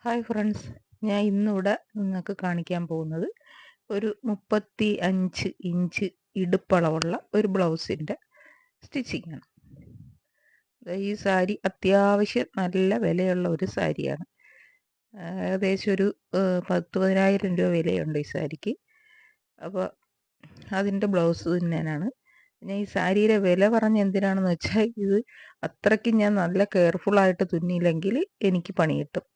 Hi friends, ഞാൻ ഇന്നിവിടെ നിങ്ങൾക്ക് കാണിക്കാൻ പോകുന്നത് ഒരു 35 ഇഞ്ച് ഇടുപ്പളവുള്ള ഒരു ബ്ലൗസിൻ്റെ സ്റ്റിച്ചിങ് ആണ്. ഈ സാരി അത്യാവശ്യം നല്ല വിലയുള്ള ഒരു സാരിയാണ്. ഏകദേശം ഒരു 10,000 രൂപ വിലയുണ്ട് ഈ സാരിക്ക്. അപ്പോൾ അതിൻ്റെ ബ്ലൗസ് തന്നെയാണ്. ഞാൻ ഈ സാരിയുടെ വില പറഞ്ഞ എന്തിനാണെന്ന് വെച്ചാൽ, ഇത് അത്രയ്ക്ക് ഞാൻ നല്ല കെയർഫുള്ളായിട്ട് തുന്നിയില്ലെങ്കിൽ എനിക്ക് പണി കിട്ടും.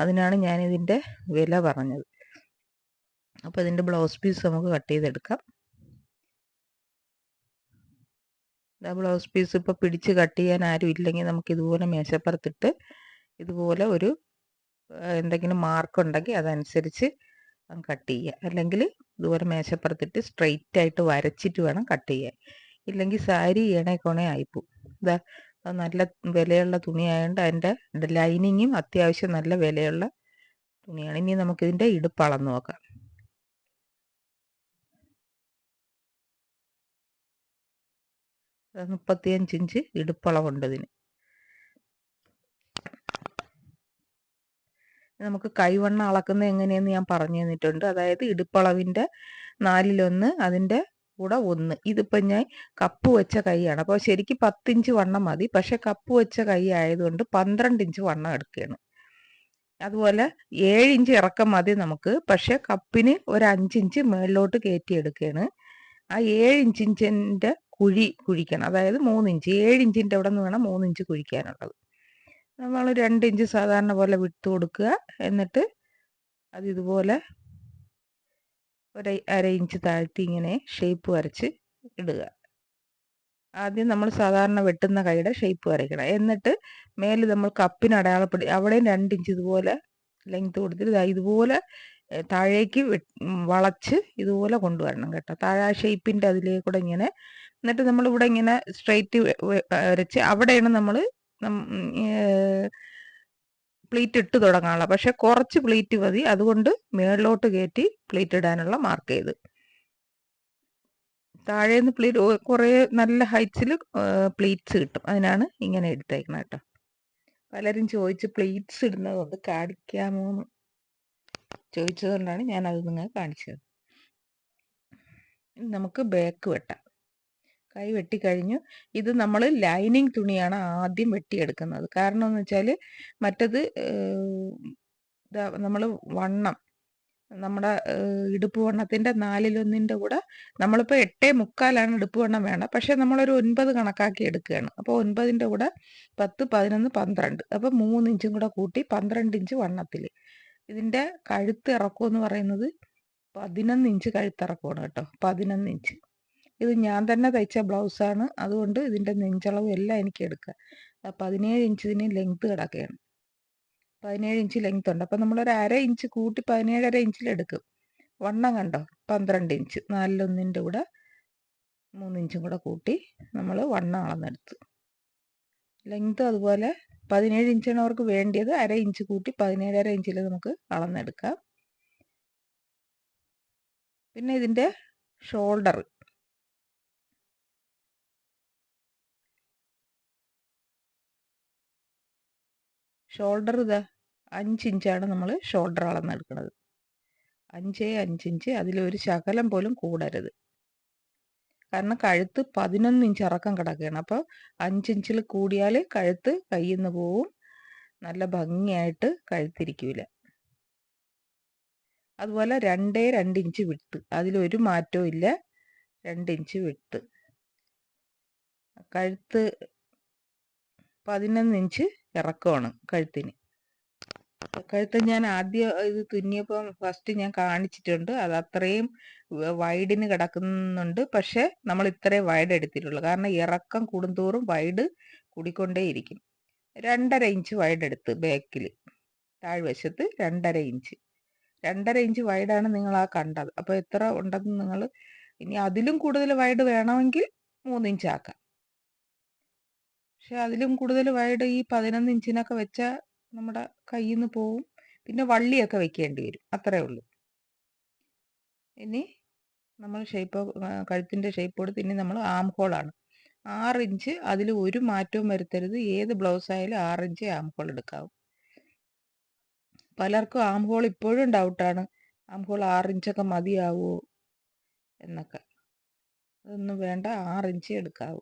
അതിനാണ് ഞാനിതിൻ്റെ വില പറഞ്ഞത്. അപ്പോൾ ഇതിൻ്റെ ബ്ലൗസ് പീസ് നമുക്ക് കട്ട് ചെയ്തെടുക്കാം. ബ്ലൗസ് പീസ് ഇപ്പോൾ പിടിച്ച് കട്ട് ചെയ്യാൻ ആരും ഇല്ലെങ്കിൽ നമുക്ക് ഇതുപോലെ മേശപ്പുറത്തിട്ട് ഇതുപോലെ ഒരു എന്തെങ്കിലും മാർക്ക് ഉണ്ടെങ്കിൽ അതനുസരിച്ച് കട്ട് ചെയ്യുക. അല്ലെങ്കിൽ ഇതുപോലെ മേശപ്പുറത്തിട്ട് സ്ട്രെയിറ്റ് ആയിട്ട് വരച്ചിട്ട് വേണം കട്ട് ചെയ്യാൻ. ഇല്ലെങ്കിൽ സാരി ഇണേ ആയിപ്പോവും. അത് നല്ല വിലയുള്ള തുണിയായതുകൊണ്ട് അതിൻ്റെ ലൈനിങ്ങും അത്യാവശ്യം നല്ല വിലയുള്ള തുണിയാണ്. ഇനി നമുക്കിതിൻ്റെ ഇടുപ്പ് അളന്ന് നോക്കാം. 35 ഇഞ്ച് ഇടുപ്പളവുണ്ട് ഇതിന്. നമുക്ക് കൈവണ്ണം അളക്കുന്നത് എങ്ങനെയെന്ന് ഞാൻ പറഞ്ഞു തന്നിട്ടുണ്ട്. അതായത് ഇടുപ്പളവിൻ്റെ 1/4 അതിൻ്റെ കൂടെ 1. ഇതിപ്പോൾ ഞാൻ കപ്പ് വെച്ച കൈയാണ്. അപ്പോൾ ശരിക്കും 10 ഇഞ്ച് വണ്ണം മതി. പക്ഷേ കപ്പ് വെച്ച കൈ ആയതുകൊണ്ട് 12 ഇഞ്ച് വണ്ണം എടുക്കുകയാണ്. അതുപോലെ 7 ഇഞ്ച് ഇറക്കം മതി നമുക്ക്. പക്ഷേ കപ്പിന് ഒരു 5 ഇഞ്ച് മേളിലോട്ട് കയറ്റി എടുക്കുകയാണ്. ആ 7 ഇഞ്ചിൻ്റെ കുഴിക്കണം. അതായത് 3 ഇഞ്ച്, 7 ഇഞ്ചിൻ്റെ അവിടെ നിന്ന് വേണം 3 ഇഞ്ച് കുഴിക്കാനുള്ളത്. നമ്മൾ 2 ഇഞ്ച് സാധാരണ പോലെ വിട്ട് കൊടുക്കുക. എന്നിട്ട് അത് ഇതുപോലെ ഒരു 1/2 ഇഞ്ച് താഴ്ത്തി ഇങ്ങനെ ഷേപ്പ് വരച്ച് ഇടുക. ആദ്യം നമ്മൾ സാധാരണ വെട്ടുന്ന കൈയുടെ ഷേപ്പ് വരയ്ക്കണം. എന്നിട്ട് മേലിൽ നമ്മൾ കപ്പിന് അവിടെയും 2 ഇഞ്ച് ഇതുപോലെ ലെങ്ത് കൊടുത്തിട്ട് ഇതുപോലെ താഴേക്ക് വളച്ച് ഇതുപോലെ കൊണ്ടുവരണം കേട്ടോ. താഴെ ആ ഷേപ്പിൻ്റെ അതിലേക്ക് കൂടെ ഇങ്ങനെ. എന്നിട്ട് നമ്മളിവിടെ ഇങ്ങനെ സ്ട്രെയിറ്റ് വരച്ച് അവിടെയാണ് നമ്മൾ പ്ലീറ്റ് ഇട്ട് തുടങ്ങാനുള്ള. പക്ഷെ കുറച്ച് പ്ലീറ്റ് മതി. അതുകൊണ്ട് മേളിലോട്ട് കയറ്റി പ്ലീറ്റ് ഇടാനുള്ള മാർക്ക് ചെയ്ത് താഴേന്ന് പ്ലീറ്റ് കുറേ നല്ല ഹൈറ്റ്സിൽ പ്ലീറ്റ്സ് കിട്ടും. അതിനാണ് ഇങ്ങനെ എടുത്തേക്കുന്നത് കേട്ടോ. പലരും ചോദിച്ച് പ്ലീറ്റ്സ് ഇടുന്നത് കൊണ്ട് കാണിക്കാമോ എന്ന് ചോദിച്ചതുകൊണ്ടാണ് ഞാനത് നിങ്ങൾക്ക് കാണിച്ചത്. നമുക്ക് ബാക്ക് വെട്ടാം. കൈ വെട്ടിക്കഴിഞ്ഞു. ഇത് നമ്മൾ ലൈനിങ് തുണിയാണ് ആദ്യം വെട്ടിയെടുക്കുന്നത്. കാരണം എന്ന് വെച്ചാൽ മറ്റത് നമ്മൾ വണ്ണം നമ്മുടെ ഇടുപ്പ് വണ്ണത്തിൻ്റെ 1/4 കൂടെ നമ്മളിപ്പോൾ 8.75 ഇടുപ്പ് വണ്ണം വേണം. പക്ഷേ നമ്മളൊരു 9 കണക്കാക്കി എടുക്കുകയാണ്. അപ്പോൾ 9ൻ്റെ കൂടെ 10, 11, 12. അപ്പോൾ 3 ഇഞ്ചും കൂടെ കൂട്ടി 12 ഇഞ്ച് വണ്ണത്തിൽ. ഇതിൻ്റെ കഴുത്ത് ഇറക്കമെന്ന് പറയുന്നത് 11 ഇഞ്ച് കഴുത്തിറക്കമാണ് കേട്ടോ. 11 ഇഞ്ച്. ഇത് ഞാൻ തന്നെ തയ്ച്ച ബ്ലൗസാണ്. അതുകൊണ്ട് ഇതിൻ്റെ നെഞ്ചളവും എല്ലാം എനിക്ക് എടുക്കുക. 17 ഇഞ്ച് ഇതിന് ലെങ്ത്ത് കിടക്കുകയാണ്. 17 ഇഞ്ച് ലെങ്ത് ഉണ്ട്. അപ്പം നമ്മളൊരു 1/2 ഇഞ്ച് കൂട്ടി 17.5 ഇഞ്ചിലെടുക്കും. വണ്ണം കണ്ടോ? 12 ഇഞ്ച്. 4/1 കൂടെ 3 ഇഞ്ചും കൂടെ കൂട്ടി നമ്മൾ വണ്ണം അളന്നെടുത്ത്. ലെങ്ത് അതുപോലെ 17 ഇഞ്ചാണ് അവർക്ക് വേണ്ടിയത്. 1/2 ഇഞ്ച് കൂട്ടി 17.5 ഇഞ്ചിൽ നമുക്ക് അളന്നെടുക്കാം. പിന്നെ ഇതിൻ്റെ ഷോൾഡർ ഇത് 5 ഇഞ്ചാണ് നമ്മൾ ഷോൾഡർ അളന്നെടുക്കുന്നത്. 5 ഇഞ്ച്. അതിലൊരു ശകലം പോലും കൂടരുത്. കാരണം കഴുത്ത് 11 ഇഞ്ച് ഇറക്കം കിടക്കുകയാണ്. അപ്പോൾ 5 ഇഞ്ചിൽ കൂടിയാൽ കഴുത്ത് കയ്യിൽ നിന്ന് പോവും. നല്ല ഭംഗിയായിട്ട് കഴുത്തിരിക്കില്ല. അതുപോലെ 2 ഇഞ്ച് വിട്ട്, അതിലൊരു മാറ്റവും ഇല്ല. 2 ഇഞ്ച് വിട്ട്. കഴുത്ത് 11 ഇഞ്ച് ഇറക്കമാണ് കഴുത്തിന്. കഴുത്ത് ഞാൻ ആദ്യം ഇത് തുന്നിയപ്പം ഫസ്റ്റ് ഞാൻ കാണിച്ചിട്ടുണ്ട്. അത് അത്രയും വൈഡിന് കിടക്കുന്നുണ്ട്. പക്ഷെ നമ്മൾ ഇത്രയും വൈഡ് എടുത്തിട്ടുള്ളൂ. കാരണം ഇറക്കം കൂടുന്തോറും വൈഡ് കൂടിക്കൊണ്ടേയിരിക്കും. 2.5 ഇഞ്ച് വൈഡ് എടുത്ത് ബാക്കിൽ താഴ്വശത്ത് 2.5 ഇഞ്ച്. 2.5 ഇഞ്ച് വൈഡാണ് നിങ്ങൾ ആ കണ്ടത്. അപ്പോൾ എത്ര ഉണ്ടെന്ന് നിങ്ങൾ ഇനി അതിലും കൂടുതൽ വൈഡ് വേണമെങ്കിൽ 3 ഇഞ്ച് ആക്കാം. പക്ഷെ അതിലും കൂടുതൽ വൈഡ് ഈ 11 ഇഞ്ചിനൊക്കെ വെച്ചാൽ നമ്മുടെ കയ്യിൽ നിന്ന് പോവും. പിന്നെ വള്ളിയൊക്കെ വെക്കേണ്ടി വരും. അത്രേ ഉള്ളൂ. ഇനി നമ്മൾ കഴുത്തിൻ്റെ ഷേപ്പ് കൊടുത്ത് ഇനി നമ്മൾ ആം ഹോളാണ്. 6 ഇഞ്ച്. അതിൽ ഒരു മാറ്റവും വരുത്തരുത്. ഏത് ബ്ലൗസ് ആയാലും 6 ഇഞ്ച് ആം ഹോൾ എടുക്കാവും. പലർക്കും ആം ഹോൾ ഇപ്പോഴും ഡൗട്ടാണ്. ആം ഹോൾ 6 ഇഞ്ചൊക്കെ മതിയാവോ എന്നൊക്കെ. അതൊന്നും വേണ്ട, 6 ഇഞ്ച് എടുക്കാവൂ.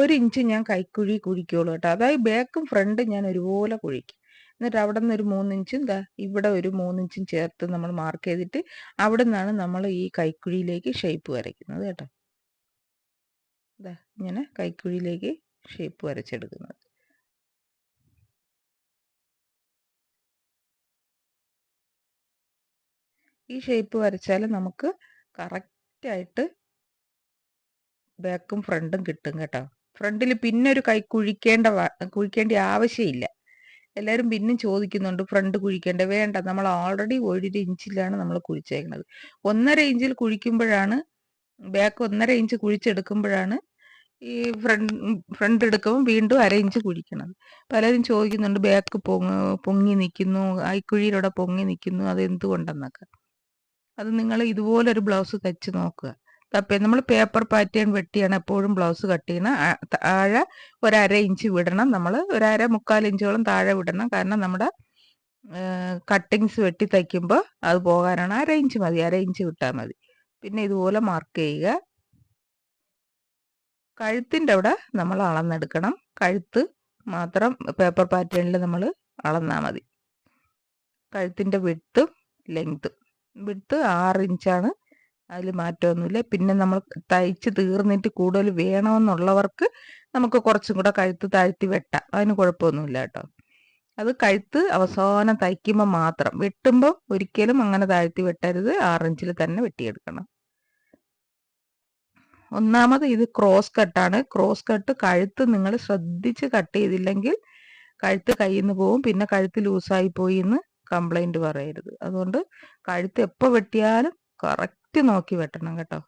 1 ഇഞ്ച് ഞാൻ കൈക്കുഴി കുഴിക്കുള്ളൂ കേട്ടോ. അതായത് ബാക്കും ഫ്രണ്ടും ഞാൻ ഒരുപോലെ കുഴിക്കും. എന്നിട്ട് അവിടെ നിന്ന് ഒരു 3 ഇഞ്ചും ഇവിടെ ഒരു 3 ഇഞ്ചും ചേർത്ത് നമ്മൾ മാർക്ക് ചെയ്തിട്ട് അവിടെ നിന്നാണ് നമ്മൾ ഈ കൈക്കുഴിയിലേക്ക് ഷേപ്പ് വരയ്ക്കുന്നത് കേട്ടോ. ഇങ്ങനെ കൈക്കുഴിയിലേക്ക് ഷേപ്പ് വരച്ചെടുക്കുന്നത്. ഈ ഷേപ്പ് വരച്ചാൽ നമുക്ക് കറക്റ്റായിട്ട് ബാക്കും ഫ്രണ്ടും കിട്ടും കേട്ടോ. ഫ്രണ്ടിൽ പിന്നെ ഒരു കൈ കുഴിക്കേണ്ട ആവശ്യമില്ല. എല്ലാവരും പിന്നും ചോദിക്കുന്നുണ്ട് ഫ്രണ്ട് കുഴിക്കേണ്ട. വേണ്ട, നമ്മൾ ഓൾറെഡി 1 ഇഞ്ചിലാണ് നമ്മൾ കുഴിച്ചേക്കുന്നത്. 1.5 ഇഞ്ചിൽ കുഴിക്കുമ്പോഴാണ്, ബാക്ക് 1.5 ഇഞ്ച് കുഴിച്ചെടുക്കുമ്പോഴാണ് ഈ ഫ്രണ്ട് എടുക്കുമ്പോൾ വീണ്ടും 1/2 ഇഞ്ച് കുഴിക്കണം. പലരും ചോദിക്കുന്നുണ്ട് ബാക്ക് പൊങ്ങി നിൽക്കുന്നു, കൈക്കുഴിയിലൂടെ പൊങ്ങി നിൽക്കുന്നു, അത് എന്തുകൊണ്ടെന്നൊക്കെ. അത് നിങ്ങൾ ഇതുപോലൊരു ബ്ലൗസ് തയ്ച്ച് നോക്കുക. നമ്മൾ പേപ്പർ പാറ്റേൺ വെട്ടിയാണ് എപ്പോഴും ബ്ലൗസ് കട്ട് ചെയ്യണം. താഴെ 1/2 ഇഞ്ച് വിടണം. നമ്മൾ 1/2-3/4 ഇഞ്ചോളം താഴെ വിടണം. കാരണം നമ്മുടെ കട്ടിങ്സ് വെട്ടി തയ്ക്കുമ്പോൾ അത് പോകാനാണ്. 1/2 ഇഞ്ച് മതി, 1/2 ഇഞ്ച് വിട്ടാൽ മതി. പിന്നെ ഇതുപോലെ മാർക്ക് ചെയ്യുക. കഴുത്തിൻ്റെ അവിടെ നമ്മൾ അളന്നെടുക്കണം. കഴുത്ത് മാത്രം പേപ്പർ പാറ്റേണിൽ നമ്മൾ അളന്നാൽ മതി. കഴുത്തിൻ്റെ വിഡ്ത്തും ലെങ്ത്തും. വിഡ്ത്ത് 6 ഇഞ്ചാണ്, അതിൽ മാറ്റമൊന്നുമില്ല. പിന്നെ നമ്മൾ തയ്ച്ച് തീർന്നിട്ട് കൂടുതൽ വേണമെന്നുള്ളവർക്ക് നമുക്ക് കുറച്ചും കൂടെ കഴുത്ത് താഴ്ത്തി വെട്ടാം, അതിന് കുഴപ്പമൊന്നുമില്ല കേട്ടോ. അത് കഴുത്ത് അവസാനം തയ്ക്കുമ്പോൾ മാത്രം. വെട്ടുമ്പോൾ ഒരിക്കലും അങ്ങനെ താഴ്ത്തി വെട്ടരുത്, 6 ഇഞ്ചിൽ തന്നെ വെട്ടിയെടുക്കണം. ഒന്നാമത് ഇത് ക്രോസ് കട്ടാണ്. ക്രോസ് കട്ട് കഴുത്ത് നിങ്ങൾ ശ്രദ്ധിച്ച് കട്ട് ചെയ്തില്ലെങ്കിൽ കഴുത്ത് കയ്യിൽ നിന്ന് പോവും. പിന്നെ കഴുത്ത് ലൂസായി പോയി എന്ന് കംപ്ലൈൻറ്റ് പറയരുത്. അതുകൊണ്ട് കഴുത്ത് എപ്പോൾ വെട്ടിയാലും കറക്റ്റ് നോക്കി വെട്ടണം കേട്ടോ.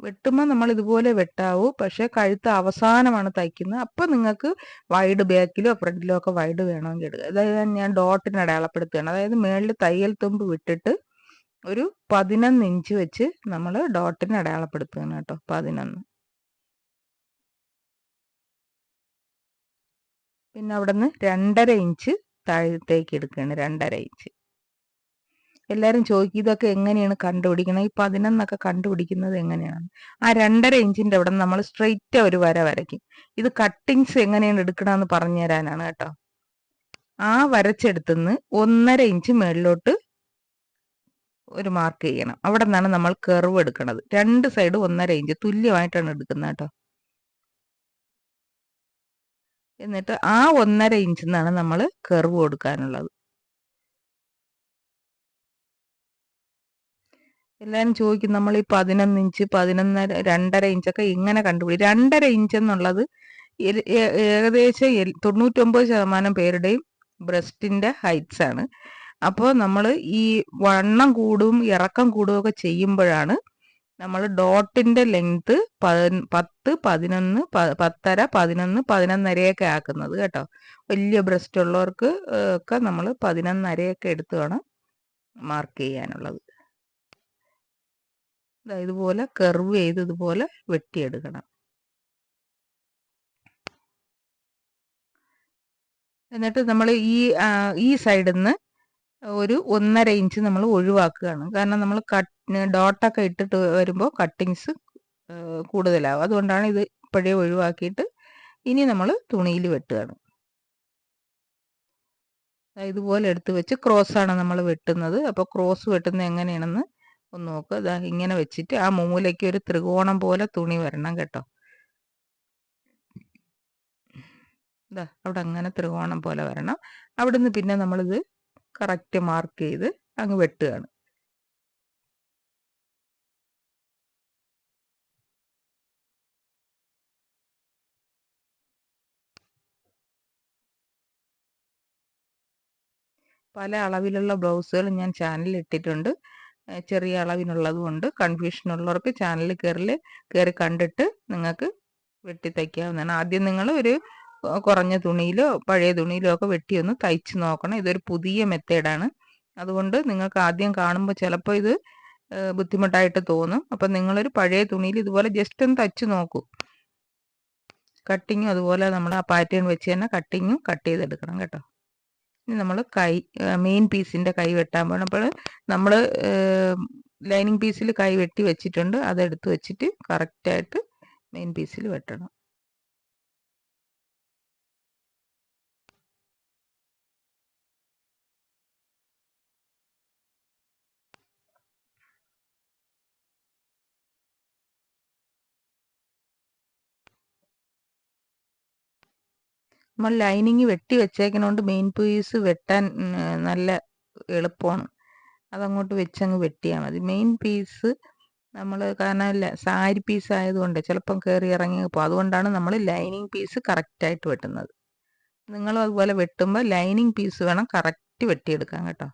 വെട്ടുമ്പോൾ നമ്മൾ ഇതുപോലെ വെട്ടാവൂ. പക്ഷേ കഴുത്ത് അവസാനമാണ് തയ്ക്കുന്നത്. അപ്പോൾ നിങ്ങൾക്ക് വൈഡ് ബാക്കിലോ ഫ്രണ്ടിലോ ഒക്കെ വൈഡ് വേണമെങ്കിൽ എടുക്കുക. അതായത് ഞാൻ ഡോട്ടിന് അടയാളപ്പെടുത്തുകയാണ്. അതായത് മേളിൽ തയ്യൽ തുമ്പ് വിട്ടിട്ട് ഒരു 11 ഇഞ്ച് വെച്ച് നമ്മൾ ഡോട്ടിന് അടയാളപ്പെടുത്തുകയാണ് കേട്ടോ. 11. പിന്നെ അവിടെ നിന്ന് 2.5 ഇഞ്ച് താഴത്തേക്ക് എടുക്കുകയാണ്. 2.5 ഇഞ്ച്. എല്ലാവരും ചോദിക്കും ഇതൊക്കെ എങ്ങനെയാണ് കണ്ടുപിടിക്കണം, ഈ 11 കണ്ടുപിടിക്കുന്നത് എങ്ങനെയാണ്. ആ 2.5 ഇഞ്ചിൻ്റെ അവിടെ നമ്മൾ സ്ട്രെയിറ്റ് ഒരു വര വരയ്ക്കും. ഇത് കട്ടിങ്സ് എങ്ങനെയാണ് എടുക്കണമെന്ന് പറഞ്ഞു തരാനാണ് കേട്ടോ. ആ വരച്ചെടുത്തുനിന്ന് 1.5 ഇഞ്ച് മേളിലോട്ട് ഒരു മാർക്ക് ചെയ്യണം. അവിടെ നിന്നാണ് നമ്മൾ കർവ് എടുക്കുന്നത്. 2 സൈഡ് 1.5 ഇഞ്ച് തുല്യമായിട്ടാണ് എടുക്കുന്നത് കേട്ടോ. എന്നിട്ട് ആ 1.5 ഇഞ്ചിൽ നിന്നാണ് നമ്മൾ കർവ് കൊടുക്കാനുള്ളത്. എല്ലാവരും ചോദിക്കും നമ്മൾ ഈ 11 ഇഞ്ച് 11 2.5 ഇഞ്ചൊക്കെ എങ്ങനെ കണ്ടുപിടിക്കും. 2.5 ഇഞ്ച് എന്നുള്ളത് ഏകദേശം 99% പേരുടെയും ബ്രസ്റ്റിൻ്റെ ഹൈറ്റ്സ് ആണ്. അപ്പോൾ നമ്മൾ ഈ വണ്ണം കൂടും ഇറക്കം കൂടുകയൊക്കെ ചെയ്യുമ്പോഴാണ് നമ്മൾ ഡോട്ടിൻ്റെ ലെങ്ത് 10, 11, 10.5, 11, 11.5 ആക്കുന്നത് കേട്ടോ. വലിയ ബ്രസ്റ്റ് ഉള്ളവർക്ക് ഒക്കെ നമ്മൾ 11.5 എടുത്ത് വേണം മാർക്ക് ചെയ്യാനുള്ളത്. ഇതുപോലെ കർവ് ചെയ്ത് ഇതുപോലെ വെട്ടിയെടുക്കണം. എന്നിട്ട് നമ്മൾ ഈ സൈഡിൽ നിന്ന് ഒരു 1.5 ഇഞ്ച് നമ്മൾ ഒഴിവാക്കുകയാണ്. കാരണം നമ്മൾ ഡോട്ടൊക്കെ ഇട്ടിട്ട് വരുമ്പോൾ കട്ടിങ്സ് കൂടുതലാവും. അതുകൊണ്ടാണ് ഇത് ഇപ്പോഴേ ഒഴിവാക്കിയിട്ട് ഇനി നമ്മൾ തുണിയിൽ വെട്ടുകയാണ്. ഇതുപോലെ എടുത്ത് വെച്ച് ക്രോസാണ് നമ്മൾ വെട്ടുന്നത്. അപ്പോൾ ക്രോസ് വെട്ടുന്നത് എങ്ങനെയാണെന്ന് ഒന്ന് നോക്കുക. ഇങ്ങനെ വെച്ചിട്ട് ആ മൂലയ്ക്ക് ഒരു ത്രികോണം പോലെ തുണി വരണം കേട്ടോ. അവിടെ അങ്ങനെ ത്രികോണം പോലെ വരണം. അവിടുന്ന് പിന്നെ നമ്മളിത് കറക്റ്റ് മാർക്ക് ചെയ്ത് അങ്ങ് വെട്ടുകയാണ്. പല അളവിലുള്ള ബ്ലൗസുകൾ ഞാൻ ചാനലിൽ ഇട്ടിട്ടുണ്ട്. ചെറിയ അളവിനുള്ളതുകൊണ്ട് കൺഫ്യൂഷൻ ഉള്ളവർക്ക് ചാനലിൽ കയറി കണ്ടിട്ട് നിങ്ങൾക്ക് വെട്ടി തയ്ക്കാവുന്നതാണ്. ആദ്യം നിങ്ങൾ ഒരു കുറഞ്ഞ തുണിയിലോ പഴയ തുണിയിലോ ഒക്കെ വെട്ടിയൊന്ന് തയ്ച്ച് നോക്കണം. ഇതൊരു പുതിയ മെത്തേഡാണ്. അതുകൊണ്ട് നിങ്ങൾക്ക് ആദ്യം കാണുമ്പോൾ ചിലപ്പോൾ ഇത് ബുദ്ധിമുട്ടായിട്ട് തോന്നും. അപ്പം നിങ്ങളൊരു പഴയ തുണിയിൽ ഇതുപോലെ ജസ്റ്റ് ഒന്ന് തയ്ച്ച് നോക്കൂ. കട്ടിങ്ങും അതുപോലെ നമ്മൾ ആ പാറ്റേൺ വെച്ച് തന്നെ കട്ടിങ്ങും കട്ട് ചെയ്തെടുക്കണം കേട്ടോ. ഇനി നമ്മൾ കൈ മെയിൻ പീസിൻ്റെ കൈ വെട്ടാൻ പോകണം. അപ്പോൾ നമ്മൾ ലൈനിങ് പീസിൽ കൈ വെട്ടി വെച്ചിട്ടുണ്ട്, അതെടുത്ത് വെച്ചിട്ട് കറക്റ്റായിട്ട് മെയിൻ പീസിൽ വെട്ടണം. നമ്മൾ ലൈനിങ് വെട്ടി വെച്ചേക്കുന്നതുകൊണ്ട് മെയിൻ പീസ് വെട്ടാൻ നല്ല എളുപ്പമാണ്. അതങ്ങോട്ട് വെച്ചങ്ങ് വെട്ടിയാൽ മതി. മെയിൻ പീസ് നമ്മൾ കാരണം സാരി പീസ് ആയതുകൊണ്ട് ചിലപ്പം കയറി ഇറങ്ങി പോകും. അതുകൊണ്ടാണ് നമ്മൾ ലൈനിങ് പീസ് കറക്റ്റായിട്ട് വെട്ടുന്നത്. നിങ്ങളും അതുപോലെ വെട്ടുമ്പോൾ ലൈനിങ് പീസ് വേണം കറക്റ്റ് വെട്ടിയെടുക്കാൻ കേട്ടോ.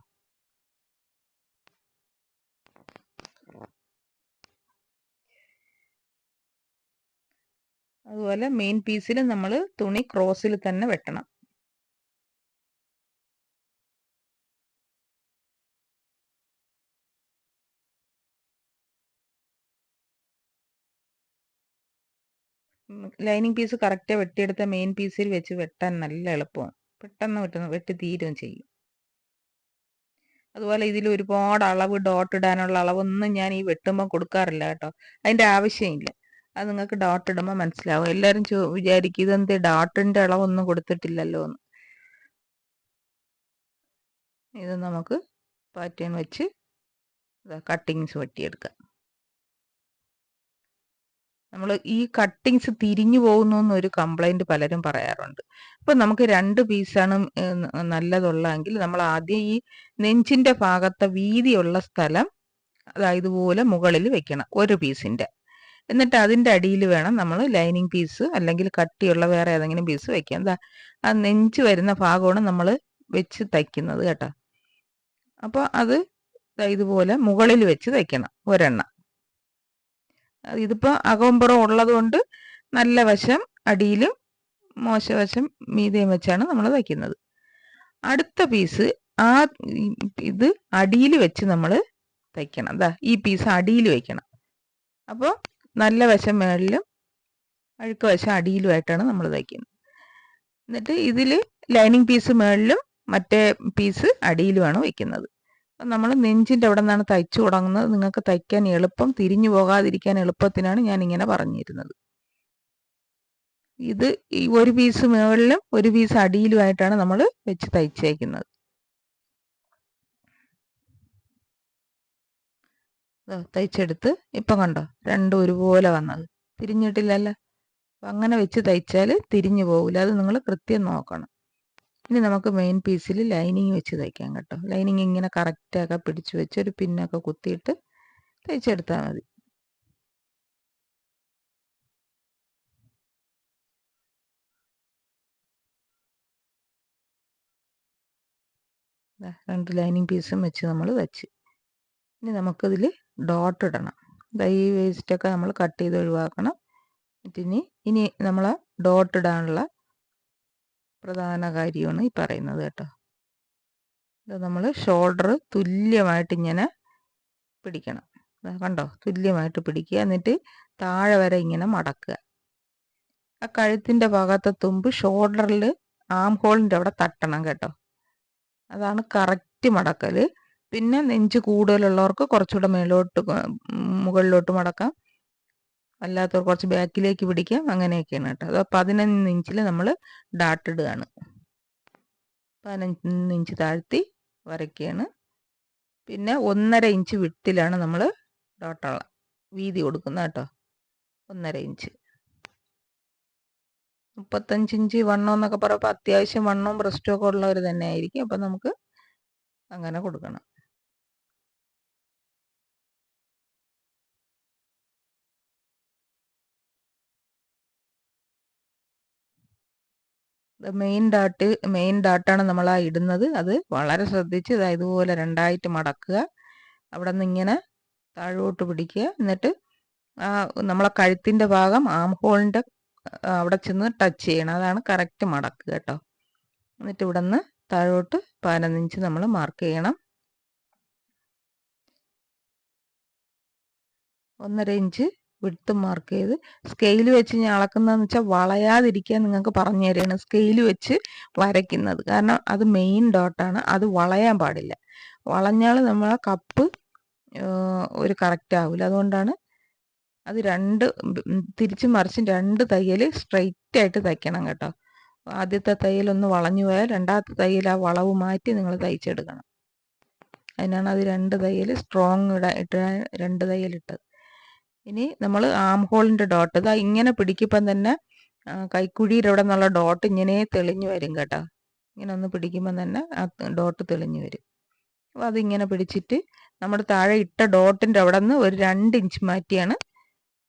അതുപോലെ മെയിൻ പീസിൽ നമ്മൾ തുണി ക്രോസിൽ തന്നെ വെട്ടണം. ലൈനിങ് പീസ് കറക്റ്റ് വെട്ടിയെടുത്ത മെയിൻ പീസിൽ വെച്ച് വെട്ടാൻ നല്ല എളുപ്പമാണ്. പെട്ടെന്ന് വെട്ടി തീരുകയും ചെയ്യും. അതുപോലെ ഇതിൽ ഒരുപാട് അളവ് ഡോട്ട് ഇടാനുള്ള അളവൊന്നും ഞാൻ ഈ വെട്ടുമ്പോൾ കൊടുക്കാറില്ല കേട്ടോ. അതിൻ്റെ ആവശ്യമില്ല. അത് നിങ്ങൾക്ക് ഡോട്ട് ഇടുമ്പോൾ മനസ്സിലാവും. എല്ലാവരും വിചാരിക്കും ഇതെന്ത് ഡോട്ടിൻ്റെ അളവൊന്നും കൊടുത്തിട്ടില്ലല്ലോ എന്ന്. ഇത് നമുക്ക് പാറ്റേൺ വെച്ച് കട്ടിങ്സ് വെട്ടിയെടുക്കാം. നമ്മൾ ഈ കട്ടിങ്സ് തിരിഞ്ഞു പോകുന്നു എന്നൊരു കംപ്ലൈൻറ്റ് പലരും പറയാറുണ്ട്. അപ്പം നമുക്ക് 2 പീസാണ് നല്ലതുള്ളതെങ്കിൽ നമ്മൾ ആദ്യം ഈ നെഞ്ചിൻ്റെ ഭാഗത്തെ വീതിയുള്ള സ്ഥലം അതായത് ഇതുപോലെ മുകളിൽ വെക്കണം ഒരു പീസിൻ്റെ. എന്നിട്ട് അതിൻ്റെ അടിയിൽ വേണം നമ്മൾ ലൈനിങ് പീസ് അല്ലെങ്കിൽ കട്ടിയുള്ള വേറെ ഏതെങ്കിലും പീസ് വെക്കാം. എന്താ ആ നെഞ്ച് വരുന്ന ഭാഗമാണ് നമ്മൾ വെച്ച് തയ്ക്കുന്നത് കേട്ടോ. അപ്പോൾ അത് ഇതുപോലെ മുകളിൽ വെച്ച് തയ്ക്കണം ഒരെണ്ണം. ഇതിപ്പോൾ അകമ്പുറം ഉള്ളത് കൊണ്ട് നല്ല വശം അടിയിലും മോശവശം മീതയും വെച്ചാണ് നമ്മൾ തയ്ക്കുന്നത്. അടുത്ത പീസ് ഇത് അടിയിൽ വെച്ച് നമ്മൾ തയ്ക്കണം. എന്താ ഈ പീസ് അടിയിൽ വയ്ക്കണം. അപ്പോൾ നല്ല വശം മേളിലും അഴുക്ക വശം അടിയിലുമായിട്ടാണ് നമ്മൾ തയ്ക്കുന്നത്. എന്നിട്ട് ഇതിൽ ലൈനിങ് പീസ് മേളിലും മറ്റേ പീസ് അടിയിലുമാണ് വയ്ക്കുന്നത്. നമ്മൾ നെഞ്ചിൻ്റെ അവിടെ നിന്നാണ് തയ്ച്ചു തുടങ്ങുന്നത്. നിങ്ങൾക്ക് തയ്ക്കാൻ എളുപ്പം, തിരിഞ്ഞു പോകാതിരിക്കാൻ എളുപ്പത്തിനാണ് ഞാൻ ഇങ്ങനെ പറഞ്ഞിരുന്നത്. ഇത് ഈ ഒരു പീസ് മുകളിലും ഒരു പീസ് അടിയിലുമായിട്ടാണ് നമ്മൾ വെച്ച് തയ്ച്ചേക്കുന്നത്. തയ്ച്ചെടുത്ത് ഇപ്പം കണ്ടോ രണ്ടും ഒരുപോലെ വന്നത്, തിരിഞ്ഞിട്ടില്ലല്ലോ. അപ്പം അങ്ങനെ വെച്ച് തയ്ച്ചാൽ തിരിഞ്ഞു പോകില്ല. അത് നിങ്ങൾ കൃത്യം നോക്കണം. ഇനി നമുക്ക് മെയിൻ പീസിൽ ലൈനിങ് വെച്ച് തയ്ക്കാം കേട്ടോ. ലൈനിങ് ഇങ്ങനെ കറക്റ്റാക്കെ പിടിച്ച് വെച്ച് ഒരു പിന്നൊക്കെ കുത്തിയിട്ട് തയ്ച്ചെടുത്താൽ മതി. രണ്ട് ലൈനിങ് പീസും വെച്ച് നമ്മൾ തയ്ച്ച്. ഇനി നമുക്കിതിൽ ഡോട്ട് ഇടണം. ഈ വേസ്റ്റൊക്കെ നമ്മൾ കട്ട് ചെയ്ത് ഒഴിവാക്കണം. ഇനി നമ്മൾ ഡോട്ട് ഇടാനുള്ള പ്രധാന കാര്യമാണ് ഈ പറയുന്നത് കേട്ടോ. ഇത് നമ്മൾ ഷോൾഡർ തുല്യമായിട്ട് ഇങ്ങനെ പിടിക്കണം. കണ്ടോ, തുല്യമായിട്ട് പിടിക്കുക. എന്നിട്ട് താഴെ വരെ ഇങ്ങനെ മടക്കുക. ആ കഴുത്തിൻ്റെ ഭാഗത്തെ തുമ്പ് ഷോൾഡറിൽ ആം ഹോളിൻ്റെ അവിടെ തട്ടണം കേട്ടോ. അതാണ് കറക്റ്റ് മടക്കൽ. പിന്നെ നെഞ്ച് കൂടുതലുള്ളവർക്ക് കുറച്ചുകൂടെ മുകളിലോട്ട് മടക്കാം, അല്ലാത്തവർ കുറച്ച് ബാക്കിലേക്ക് പിടിക്കാം. അങ്ങനെയൊക്കെയാണ് കേട്ടോ. അത് 15 ഇഞ്ചിൽ നമ്മൾ ഡാട്ട് ഇടുകയാണ്. 15 ഇഞ്ച് താഴ്ത്തി വരയ്ക്കുകയാണ്. പിന്നെ 1.5 ഇഞ്ച് വിട്ടിലാണ് നമ്മൾ ഡോട്ടുള്ള വീതി കൊടുക്കുന്നത് കേട്ടോ. 1.5 ഇഞ്ച്. 35 ഇഞ്ച് വണ്ണം എന്നൊക്കെ പറയുമ്പോൾ അത്യാവശ്യം വണ്ണവും ബ്രസ്റ്റും ഒക്കെ ഉള്ളവർ തന്നെ ആയിരിക്കും. അപ്പം നമുക്ക് അങ്ങനെ കൊടുക്കണം. മെയിൻ ഡാട്ടാണ് നമ്മൾ ആ ഇടുന്നത്. അത് വളരെ ശ്രദ്ധിച്ച് ഇതുപോലെ രണ്ടായിട്ട് മടക്കുക. അവിടെ നിന്ന് ഇങ്ങനെ താഴോട്ട് പിടിക്കുക. എന്നിട്ട് നമ്മളെ കഴുത്തിൻ്റെ ഭാഗം ആം ഹോളിൻ്റെ അവിടെ ചെന്ന് ടച്ച് ചെയ്യണം. അതാണ് കറക്റ്റ് മടക്കുക കേട്ടോ. എന്നിട്ട് ഇവിടെ നിന്ന് താഴോട്ട് 15 ഇഞ്ച് നമ്മൾ മാർക്ക് ചെയ്യണം. 1.5 ഇഞ്ച് വിഡ്ത്ത് മാർക്ക് ചെയ്ത് സ്കെയിൽ വെച്ച് ഞാൻ അളക്കുന്നതെന്ന് വെച്ചാൽ വളയാതിരിക്കാൻ നിങ്ങൾക്ക് പറഞ്ഞു തരികയാണ്. സ്കെയിൽ വെച്ച് വരയ്ക്കുന്നത്, കാരണം അത് മെയിൻ ഡോട്ടാണ്, അത് വളയാൻ പാടില്ല. വളഞ്ഞാൽ നമ്മളെ കപ്പ് ഒരു കറക്റ്റ് ആവില്ല. അതുകൊണ്ടാണ് അത് തിരിച്ചും മറിച്ചും 2 തയ്യൽ സ്ട്രെയിറ്റ് ആയിട്ട് തയ്ക്കണം കേട്ടോ. ആദ്യത്തെ തയ്യൽ ഒന്ന് വളഞ്ഞു പോയാൽ രണ്ടാമത്തെ തയ്യൽ ആ വളവ് മാറ്റി നിങ്ങൾ തയ്ച്ചെടുക്കണം. അതിനാണ് അത് 2 തയ്യൽ സ്ട്രോങ് ഇട്ട് 2 തയ്യൽ ഇട്ടത്. ഇനി നമ്മൾ ആം ഹോളിൻ്റെ ഡോട്ട് ഇതാ ഇങ്ങനെ പിടിക്കുമ്പം തന്നെ കൈക്കുഴിയുടെ അവിടെ നിന്നുള്ള ഡോട്ട് ഇങ്ങനെ തെളിഞ്ഞു വരും കേട്ടോ. ഇങ്ങനെ ഒന്ന് പിടിക്കുമ്പം തന്നെ ആ ഡോട്ട് തെളിഞ്ഞു വരും. അപ്പോൾ അതിങ്ങനെ പിടിച്ചിട്ട് നമ്മുടെ താഴെ ഇട്ട ഡോട്ടിൻ്റെ അവിടെ നിന്ന് ഒരു 2 ഇഞ്ച് മാറ്റിയാണ്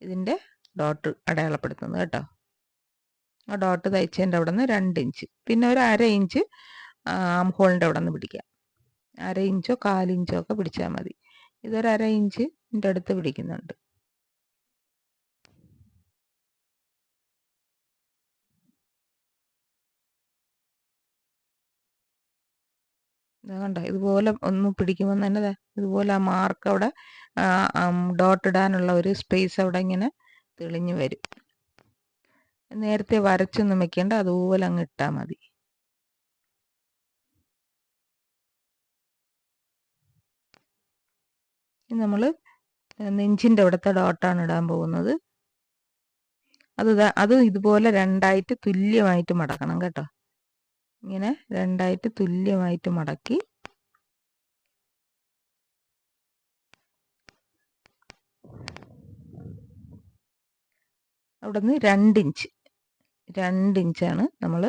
ഇതിൻ്റെ ഡോട്ട് അടയാളപ്പെടുത്തുന്നത് കേട്ടോ. ആ ഡോട്ട് തയ്ച്ചതിൻ്റെ അവിടെ നിന്ന് 2 ഇഞ്ച്, പിന്നെ ഒരു 1/2 ഇഞ്ച് ആം ഹോളിൻ്റെ അവിടെ നിന്ന് പിടിക്കാം. 1/2 ഇഞ്ചോ 1/4 ഇഞ്ചോ ഒക്കെ പിടിച്ചാൽ മതി. ഇതൊരു 1/2 ഇഞ്ചിൻ്റെ അടുത്ത് പിടിക്കുന്നുണ്ട്. കണ്ടോ, ഇതുപോലെ ഒന്ന് പിടിക്കുമ്പോൾ തന്നെ ഇതുപോലെ ആ മാർക്ക് അവിടെ ഡോട്ട് ഇടാനുള്ള ഒരു സ്പേസ് അവിടെ ഇങ്ങനെ തെളിഞ്ഞു വരും. നേരത്തെ വരച്ചൊന്നും വെക്കേണ്ട, അതുപോലെ അങ്ങ് ഇട്ടാൽ മതി. നമ്മൾ നെഞ്ചിൻ്റെ അവിടുത്തെ ഡോട്ടാണ് ഇടാൻ പോകുന്നത്. അത് ഇതുപോലെ 2ആയിട്ട് തുല്യമായിട്ട് മടക്കണം കേട്ടോ. ഇങ്ങനെ 2ആയിട്ട് തുല്യമായിട്ട് മടക്കി അവിടെ നിന്ന് 2 ഇഞ്ചാണ് നമ്മൾ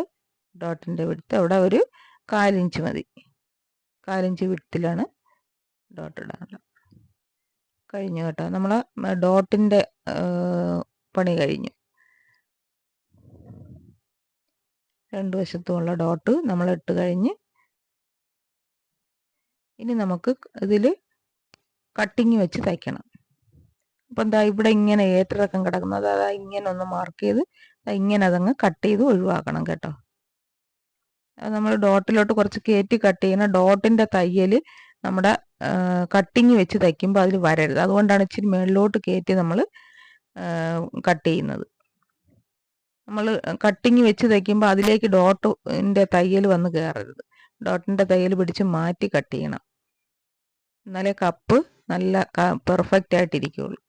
ഡോട്ടിൻ്റെ വിഡ്ത്ത്. അവിടെ ഒരു 1/4 ഇഞ്ച് മതി. 1/4 ഇഞ്ച് വിഡ്ത്തിലാണ് ഡോട്ട് ഇടാനുള്ളത്. കഴിഞ്ഞു കേട്ടോ, നമ്മൾ ഡോട്ടിൻ്റെ പണി കഴിഞ്ഞു. 2 വശത്തുമുള്ള ഡോട്ട് നമ്മൾ ഇട്ട് കഴിഞ്ഞ് ഇനി നമുക്ക് ഇതിൽ കട്ടിങ് വെച്ച് തയ്ക്കണം. അപ്പം എന്താ ഇവിടെ ഇങ്ങനെ ഏറ്റിറക്കം കിടക്കുന്നത്, അതാ ഇങ്ങനെ ഒന്ന് മാർക്ക് ചെയ്ത് ഇങ്ങനെ അതങ്ങ് കട്ട് ചെയ്ത് ഒഴിവാക്കണം കേട്ടോ. അത് നമ്മൾ ഡോട്ടിലോട്ട് കുറച്ച് കയറ്റി കട്ട് ചെയ്യണം. ഡോട്ടിൻ്റെ തയ്യൽ നമ്മുടെ കട്ടിങ് വെച്ച് തയ്ക്കുമ്പോൾ അതിൽ വരരുത്. അതുകൊണ്ടാണ് ഇച്ചിരി മുകളിലോട്ട് കയറ്റി നമ്മൾ കട്ട് ചെയ്യുന്നത്. നമ്മൾ കട്ടിങ് വെച്ച് തയ്ക്കുമ്പോൾ അതിലേക്ക് ഡോട്ടിൻ്റെ തയ്യൽ വന്ന് കയറരുത്. ഡോട്ടിൻ്റെ തയ്യൽ പിടിച്ച് മാറ്റി കട്ട് ചെയ്യണം, എന്നാലേ കപ്പ് നല്ല പെർഫെക്റ്റ് ആയിട്ടിരിക്കുകയുള്ളൂ.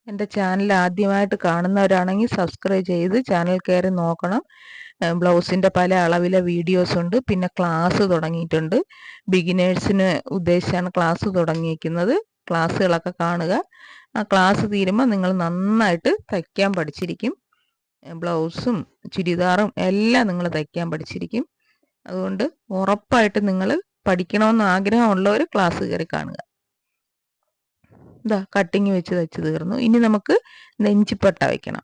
എൻ്റെ ചാനൽ ആദ്യമായിട്ട് കാണുന്നവരാണെങ്കിൽ സബ്സ്ക്രൈബ് ചെയ്ത് ചാനൽ കയറി നോക്കണം. ബ്ലൗസിൻ്റെ പല അളവിലെ വീഡിയോസ് ഉണ്ട്. പിന്നെ ക്ലാസ് തുടങ്ങിയിട്ടുണ്ട്. ബിഗിനേഴ്സിന് ഉദ്ദേശിച്ചാണ് ക്ലാസ് തുടങ്ങിയിരിക്കുന്നത്. ക്ലാസ്സുകളൊക്കെ കാണുക. ആ ക്ലാസ് തീരുമ്പോൾ നിങ്ങൾ നന്നായിട്ട് തയ്ക്കാൻ പഠിച്ചിരിക്കും. ബ്ലൗസും ചുരിദാറും എല്ലാം നിങ്ങൾ തയ്ക്കാൻ പഠിച്ചിരിക്കും. അതുകൊണ്ട് ഉറപ്പായിട്ട് നിങ്ങൾ പഠിക്കണമെന്ന് ആഗ്രഹമുള്ളവർ ക്ലാസ് കയറി കാണുക. ഇതാ കട്ടിങ് വെച്ച് തയ്ച്ച് തീർന്നു. ഇനി നമുക്ക് നെഞ്ചിപ്പട്ട വയ്ക്കണം.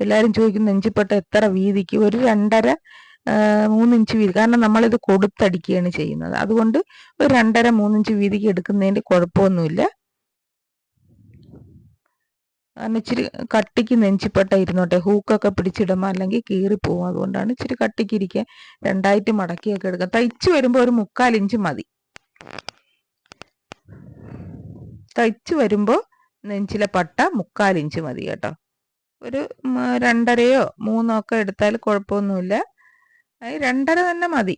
എല്ലാവരും ചോദിക്കും നെഞ്ചിപ്പട്ട എത്ര വീതിക്ക്? ഒരു 2.5-3 ഇഞ്ച് വീതി. കാരണം നമ്മളിത് കൊടുത്തടിക്കുകയാണ് ചെയ്യുന്നത്. അതുകൊണ്ട് ഒരു 2.5-3 ഇഞ്ച് വീതിക്ക് എടുക്കുന്നതിൻ്റെ കുഴപ്പമൊന്നുമില്ല. കാരണം ഇച്ചിരി കട്ടിക്ക് നെഞ്ചിപ്പട്ട ഇരുന്നോട്ടെ, ഹൂക്കൊക്കെ പിടിച്ചിടുമ്പോൾ അല്ലെങ്കിൽ കീറിപ്പോവും. അതുകൊണ്ടാണ് ഇച്ചിരി കട്ടിക്ക് ഇരിക്കാൻ 2ആയിട്ട് മടക്കിയൊക്കെ എടുക്കുക. തയ്ച്ച് വരുമ്പോൾ ഒരു 3/4 ഇഞ്ച് മതി. തയ്ച്ച് വരുമ്പോൾ നെഞ്ചിലെ പട്ട 3/4 ഇഞ്ച് മതി കേട്ടോ. ഒരു 2.5-3 ഒക്കെ എടുത്താൽ കുഴപ്പമൊന്നുമില്ല. 2.5 തന്നെ മതി.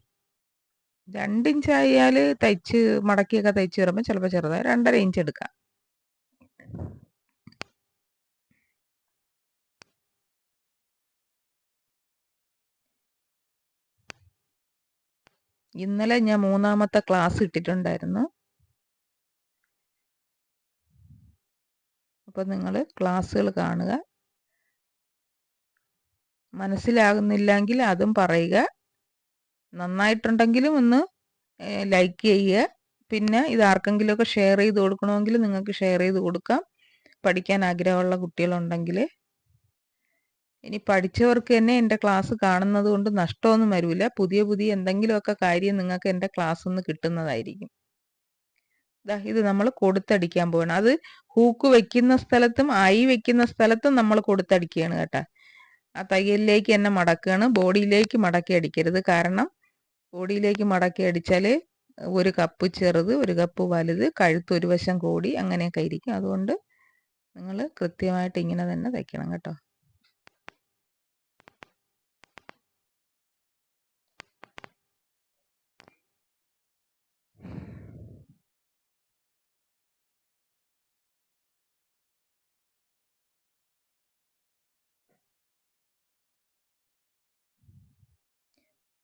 2 ഇഞ്ച് ആയാൽ തയ്ച്ച് മടക്കിയൊക്കെ തയ്ച്ച് വരുമ്പോൾ ചിലപ്പോൾ ചെറുതായി 2.5 ഇഞ്ച് എടുക്കാം. ഇന്നലെ ഞാൻ 3ാമത്തെ ക്ലാസ് ഇട്ടിട്ടുണ്ടായിരുന്നു. അപ്പോൾ നിങ്ങൾ ക്ലാസ്സുകൾ കാണുക. മനസ്സിലാകുന്നില്ലെങ്കിൽ അതും പറയുക. നന്നായിട്ടുണ്ടെങ്കിലും ഒന്ന് ലൈക്ക് ചെയ്യുക. പിന്നെ ഇത് ആർക്കെങ്കിലുമൊക്കെ ഷെയർ ചെയ്ത് കൊടുക്കണമെങ്കിൽ നിങ്ങൾക്ക് ഷെയർ ചെയ്ത് കൊടുക്കാം, പഠിക്കാൻ ആഗ്രഹമുള്ള കുട്ടികളുണ്ടെങ്കിൽ. ഇനി പഠിച്ചവർക്ക് തന്നെ എൻ്റെ ക്ലാസ് കാണുന്നത് കൊണ്ട് നഷ്ടമൊന്നും വരില്ല. പുതിയ എന്തെങ്കിലുമൊക്കെ കാര്യം നിങ്ങൾക്ക് എൻ്റെ ക്ലാസ് ഒന്ന് കിട്ടുന്നതായിരിക്കും. ഇത് നമ്മൾ കൊടുത്തടിക്കാൻ പോകണം. അത് ഹൂക്ക് വെക്കുന്ന സ്ഥലത്തും വെക്കുന്ന സ്ഥലത്തും നമ്മൾ കൊടുത്തടിക്കുകയാണ് കേട്ടോ. ആ തയ്യലിലേക്ക് തന്നെ മടക്കുകയാണ്. ബോഡിയിലേക്ക് മടക്കി അടിക്കരുത്. കാരണം ബോഡിയിലേക്ക് മടക്കി അടിച്ചാൽ ഒരു കപ്പ് ചെറുത്, ഒരു കപ്പ് വലുത്, കഴുത്ത് ഒരു വശം കൂടി, അങ്ങനെയൊക്കെ ഇരിക്കും. അതുകൊണ്ട് നിങ്ങൾ കൃത്യമായിട്ട് ഇങ്ങനെ തന്നെ തയ്ക്കണം കേട്ടോ.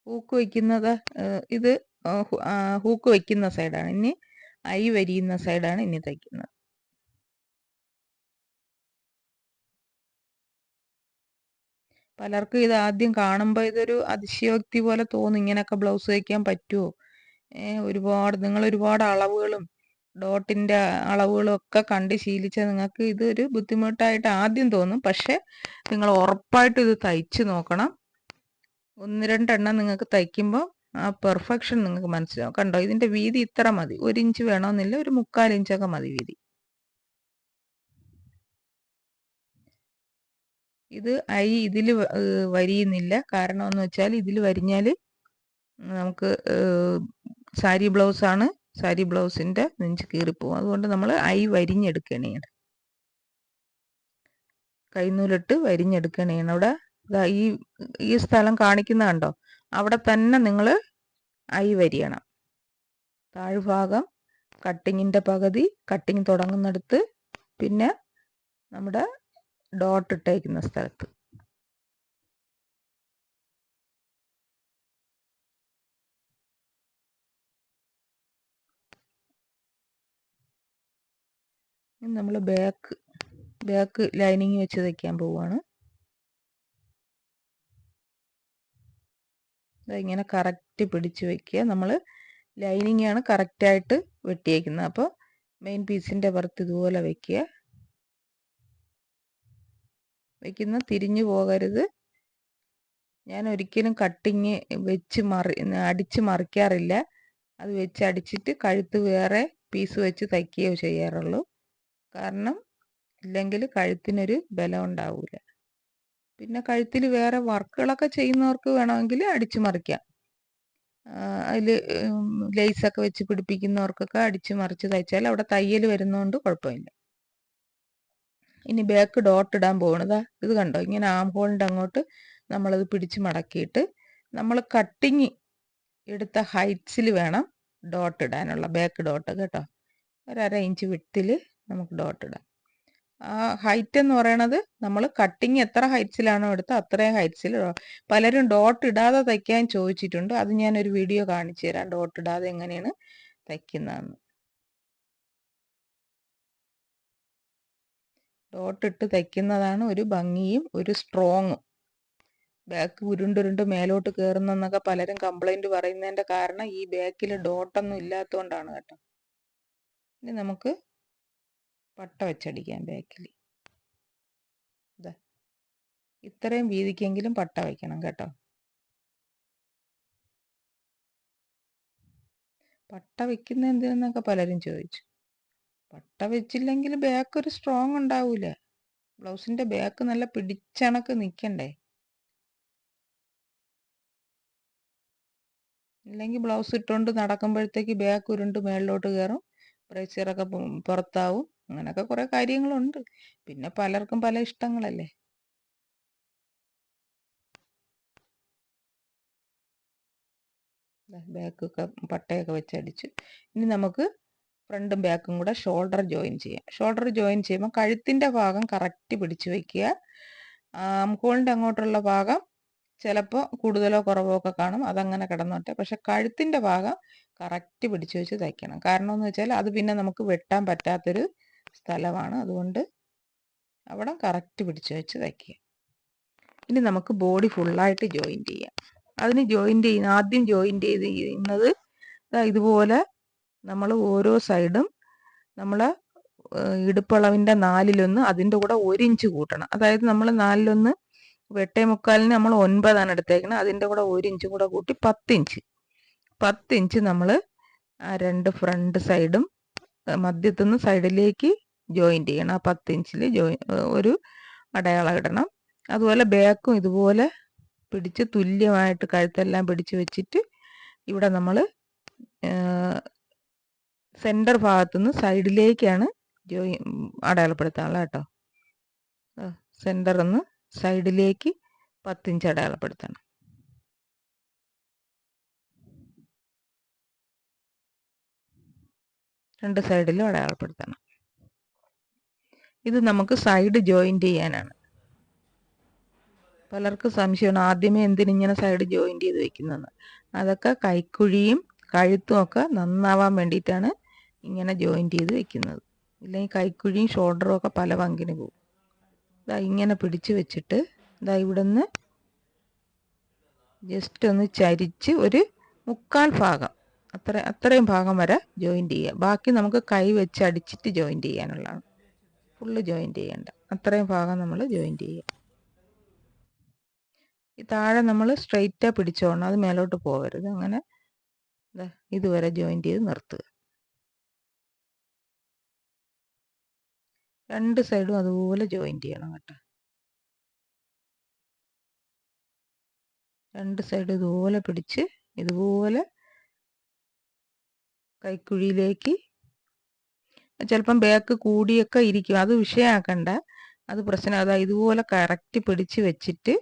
ഹൂക്ക് വയ്ക്കുന്നത് ഇത് ഹൂക്ക് വയ്ക്കുന്ന സൈഡാണ്. ഇനി ഐ വരിയുന്ന സൈഡാണ് ഇനി തയ്ക്കുന്നത്. പലർക്കും ഇത് ആദ്യം കാണുമ്പോൾ ഇതൊരു അതിശയോക്തി പോലെ തോന്നും. ഇങ്ങനെയൊക്കെ ബ്ലൗസ് തയ്ക്കാൻ പറ്റുമോ? നിങ്ങൾ ഒരുപാട് അളവുകളും ഡോട്ടിൻ്റെ അളവുകളും ഒക്കെ കണ്ട് ശീലിച്ച നിങ്ങൾക്ക് ഇതൊരു ബുദ്ധിമുട്ടായിട്ട് ആദ്യം തോന്നും. പക്ഷേ നിങ്ങൾ ഉറപ്പായിട്ടും ഇത് തയ്ച്ച് നോക്കണം. 1-2 എണ്ണം നിങ്ങൾക്ക് തയ്ക്കുമ്പോൾ ആ പെർഫെക്ഷൻ നിങ്ങൾക്ക് മനസ്സിലാവും. കണ്ടോ, ഇതിൻ്റെ വീതി ഇത്ര മതി. 1 ഇഞ്ച് വേണമെന്നില്ല, ഒരു 3/4 ഇഞ്ചൊക്കെ മതി വീതി. ഇത് ഇതിൽ വരിയുന്നില്ല. കാരണം എന്ന് വെച്ചാൽ ഇതിൽ വരിഞ്ഞാൽ നമുക്ക് സാരി ബ്ലൗസാണ്, സാരി ബ്ലൗസിൻ്റെ നെഞ്ച് കീറിപ്പോവും. അതുകൊണ്ട് നമ്മൾ വരിഞ്ഞെടുക്കണേ, കൈനൂലിട്ട് വരിഞ്ഞെടുക്കണേ. അവിടെ ഈ സ്ഥലം കാണിക്കുന്ന കണ്ടോ, അവിടെ തന്നെ നിങ്ങൾ വരിയണം. താഴ്ഭാഗം കട്ടിങ്ങിൻ്റെ പകുതി, കട്ടിങ് തുടങ്ങുന്നിടത്ത്, പിന്നെ നമ്മുടെ ഡോട്ട് ഇട്ടേക്കുന്ന സ്ഥലത്ത്. നമ്മൾ ബാക്ക് ലൈനിങ് വെച്ച് തയ്ക്കാൻ പോവുകയാണ്. ഇങ്ങനെ കറക്റ്റ് പിടിച്ച് വയ്ക്കുക. നമ്മൾ ലൈനിങ് ആണ് കറക്റ്റായിട്ട് വെട്ടിയേക്കുന്നത്. അപ്പോൾ മെയിൻ പീസിൻ്റെ പുറത്ത് ഇതുപോലെ വയ്ക്കുക. തിരിഞ്ഞു പോകരുത്. ഞാൻ ഒരിക്കലും കട്ടിങ് വെച്ച് അടിച്ച് മറിക്കാറില്ല. അത് വെച്ച് അടിച്ചിട്ട് കഴുത്ത് വേറെ പീസ് വെച്ച് തയ്ക്കുകയോ ചെയ്യാറുള്ളൂ. കാരണം ഇല്ലെങ്കിൽ കഴുത്തിനൊരു ബലം ഉണ്ടാവില്ല. പിന്നെ കഴുത്തിൽ വേറെ വർക്കുകളൊക്കെ ചെയ്യുന്നവർക്ക് വേണമെങ്കിൽ അടിച്ചു മറിക്കാം. അതിൽ ലേസൊക്കെ വെച്ച് പിടിപ്പിക്കുന്നവർക്കൊക്കെ അടിച്ചു മറിച്ച് തയ്ച്ചാൽ അവിടെ തയ്യൽ വരുന്നതുകൊണ്ട് കുഴപ്പമില്ല. ഇനി ബാക്ക് ഡോട്ട് ഇടാൻ പോകുന്നത് ഇത് കണ്ടോ, ഇങ്ങനെ ആം ഹോളിൻ്റെ അങ്ങോട്ട് നമ്മളത് പിടിച്ച് മടക്കിയിട്ട് നമ്മൾ കട്ടിങ് എടുത്ത ഹൈറ്റ്സിൽ വേണം ഡോട്ട് ഇടാനുള്ള, ബാക്ക് ഡോട്ട് കേട്ടോ. 1/2 ഇഞ്ച് വിട്ടിൽ നമുക്ക് ഡോട്ട് ഇടാം. ആ ഹൈറ്റ് എന്ന് പറയണത് നമ്മൾ കട്ടിങ് എത്ര ഹൈറ്റ്സിലാണോ എടുത്തത് അത്രയും ഹൈറ്റ്സിൽ. പലരും ഡോട്ട് ഇടാതെ തയ്ക്കാൻ ചോദിച്ചിട്ടുണ്ട്. അത് ഞാനൊരു വീഡിയോ കാണിച്ചു തരാം, ഡോട്ട് ഇടാതെ എങ്ങനെയാണ് തയ്ക്കുന്നതെന്ന്. ഡോട്ട് ഇട്ട് തയ്ക്കുന്നതാണ് ഒരു ഭംഗിയും ഒരു സ്ട്രോങ്ങും. ബാക്ക് ഉരുണ്ടുരുണ്ട് മേലോട്ട് കയറുന്നെന്നൊക്കെ പലരും കംപ്ലൈൻറ്റ് പറയുന്നതിൻ്റെ കാരണം ഈ ബാക്കിൽ ഡോട്ടൊന്നും ഇല്ലാത്തതുകൊണ്ടാണ് കേട്ടോ. ഇനി നമുക്ക് പട്ട വെച്ചടിക്കാം ബാക്കിൽ. ഇത്രയും വീതിക്കെങ്കിലും പട്ട വയ്ക്കണം കേട്ടോ. പട്ട വെക്കുന്ന എന്തിനെന്നൊക്കെ പലരും ചോദിച്ചു. പട്ട വെച്ചില്ലെങ്കിൽ ബാക്ക് ഒരു സ്ട്രോങ് ഉണ്ടാവില്ല. ബ്ലൗസിൻ്റെ ബാക്ക് നല്ല പിടിച്ചണക്ക് നിൽക്കണ്ടേ. ഇല്ലെങ്കിൽ ബ്ലൗസ് ഇട്ടുകൊണ്ട് നടക്കുമ്പോഴത്തേക്ക് ബാക്ക് ഉരുണ്ട് മേളിലോട്ട് കയറും, പ്രേച്ചറൊക്കെ പുറത്താവും. അങ്ങനെയൊക്കെ കുറേ കാര്യങ്ങളുണ്ട്. പിന്നെ പലർക്കും പല ഇഷ്ടങ്ങളല്ലേ. ബാക്കൊക്കെ പട്ടയൊക്കെ വെച്ചടിച്ചു. ഇനി നമുക്ക് ഫ്രണ്ടും ബാക്കും കൂടെ ഷോൾഡർ ജോയിൻ ചെയ്യാം. ഷോൾഡർ ജോയിൻ ചെയ്യുമ്പോൾ കഴുത്തിൻ്റെ ഭാഗം കറക്റ്റ് പിടിച്ച് വയ്ക്കുക. ആംഹോളിൻ്റെ അങ്ങോട്ടുള്ള ഭാഗം ചിലപ്പോൾ കൂടുതലോ കുറവോ ഒക്കെ കാണും, അതങ്ങനെ കിടന്നോട്ടെ. പക്ഷെ കഴുത്തിൻ്റെ ഭാഗം കറക്റ്റ് പിടിച്ച് വെച്ച് തയ്ക്കണം. കാരണം എന്ന് വെച്ചാൽ അത് പിന്നെ നമുക്ക് വെട്ടാൻ പറ്റാത്തൊരു സ്ഥലമാണ്. അതുകൊണ്ട് അവിടെ കറക്റ്റ് പിടിച്ച് വെച്ച് തയ്ക്കുക. ഇനി നമുക്ക് ബോഡി ഫുള്ളായിട്ട് ജോയിൻ ചെയ്യാം. അതിന് ആദ്യം ജോയിൻ ചെയ്യുന്നത് ഇതുപോലെ നമ്മൾ ഓരോ സൈഡും നമ്മൾ ഇടുപ്പളവിൻ്റെ 4/1 അതിൻ്റെ കൂടെ 1 ഇഞ്ച് കൂട്ടണം. അതായത് നമ്മൾ 4/1 8.25 നമ്മൾ 9 എടുത്തേക്കണം. അതിൻ്റെ കൂടെ 1 ഇഞ്ച് കൂടെ കൂട്ടി 10 ഇഞ്ച് നമ്മൾ ആ 2 ഫ്രണ്ട് സൈഡും മധ്യത്തുനിന്ന് സൈഡിലേക്ക് ജോയിൻ ചെയ്യണം. ആ 10 ഇഞ്ചിൽ ഒരു അടയാളം ഇടണം. അതുപോലെ ബാക്കും ഇതുപോലെ പിടിച്ച് തുല്യമായിട്ട് കഴുത്തെല്ലാം പിടിച്ച് വെച്ചിട്ട് ഇവിടെ നമ്മൾ സെൻറ്റർ ഭാഗത്തുനിന്ന് സൈഡിലേക്കാണ് അടയാളപ്പെടുത്താനുള്ളത് കേട്ടോ. സെൻറ്ററിൽ നിന്ന് സൈഡിലേക്ക് 10 ഇഞ്ച് അടയാളപ്പെടുത്തണം. രണ്ട് സൈഡിലും അടയാളപ്പെടുത്തണം. ഇത് നമുക്ക് സൈഡ് ജോയിൻ്റ് ചെയ്യാനാണ്. പലർക്കും സംശയമാണ് ആദ്യമേ എന്തിനിങ്ങനെ സൈഡ് ജോയിൻ്റ് ചെയ്ത് വെക്കുന്നതെന്ന്. അതൊക്കെ കൈക്കുഴിയും കഴുത്തും ഒക്കെ നന്നാവാൻ വേണ്ടിയിട്ടാണ് ഇങ്ങനെ ജോയിൻ്റ് ചെയ്ത് വെക്കുന്നത്. ഇല്ലെങ്കിൽ കൈക്കുഴിയും ഷോൾഡറും ഒക്കെ പല പങ്കിന് പോകും. ഇതാ ഇങ്ങനെ പിടിച്ച് വെച്ചിട്ട് ഇതാ ഇവിടെ നിന്ന് ജസ്റ്റ് ഒന്ന് ചരിച്ച് ഒരു 1/4 ഭാഗം അത്രയും ഭാഗം വരെ ജോയിൻ്റ് ചെയ്യുക. ബാക്കി നമുക്ക് കൈ വെച്ച് അടിച്ചിട്ട് ജോയിൻ്റ് ചെയ്യാനുള്ളതാണ്. ഫുള്ള് ജോയിൻ്റ് ചെയ്യേണ്ട, അത്രയും ഭാഗം നമ്മൾ ജോയിൻ്റ് ചെയ്യുക. ഈ താഴെ നമ്മൾ സ്ട്രെയിറ്റാണ് പിടിച്ചോണം, അത് മേലോട്ട് പോകരുത്. അങ്ങനെ ഇതുവരെ ജോയിൻ്റ് ചെയ്ത് നിർത്തുക. രണ്ട് സൈഡും അതുപോലെ ജോയിൻ്റ് ചെയ്യണം കേട്ടോ. രണ്ട് സൈഡ് ഇതുപോലെ പിടിച്ച് ഇതുപോലെ കൈക്കുഴിയിലേക്ക്, ചിലപ്പം ബാക്ക് കൂടിയൊക്കെ ഇരിക്കും, അത് വിഷയമാക്കണ്ട, അത് പ്രശ്നം. ഇതുപോലെ കറക്റ്റ് പിടിച്ച് വെച്ചിട്ട്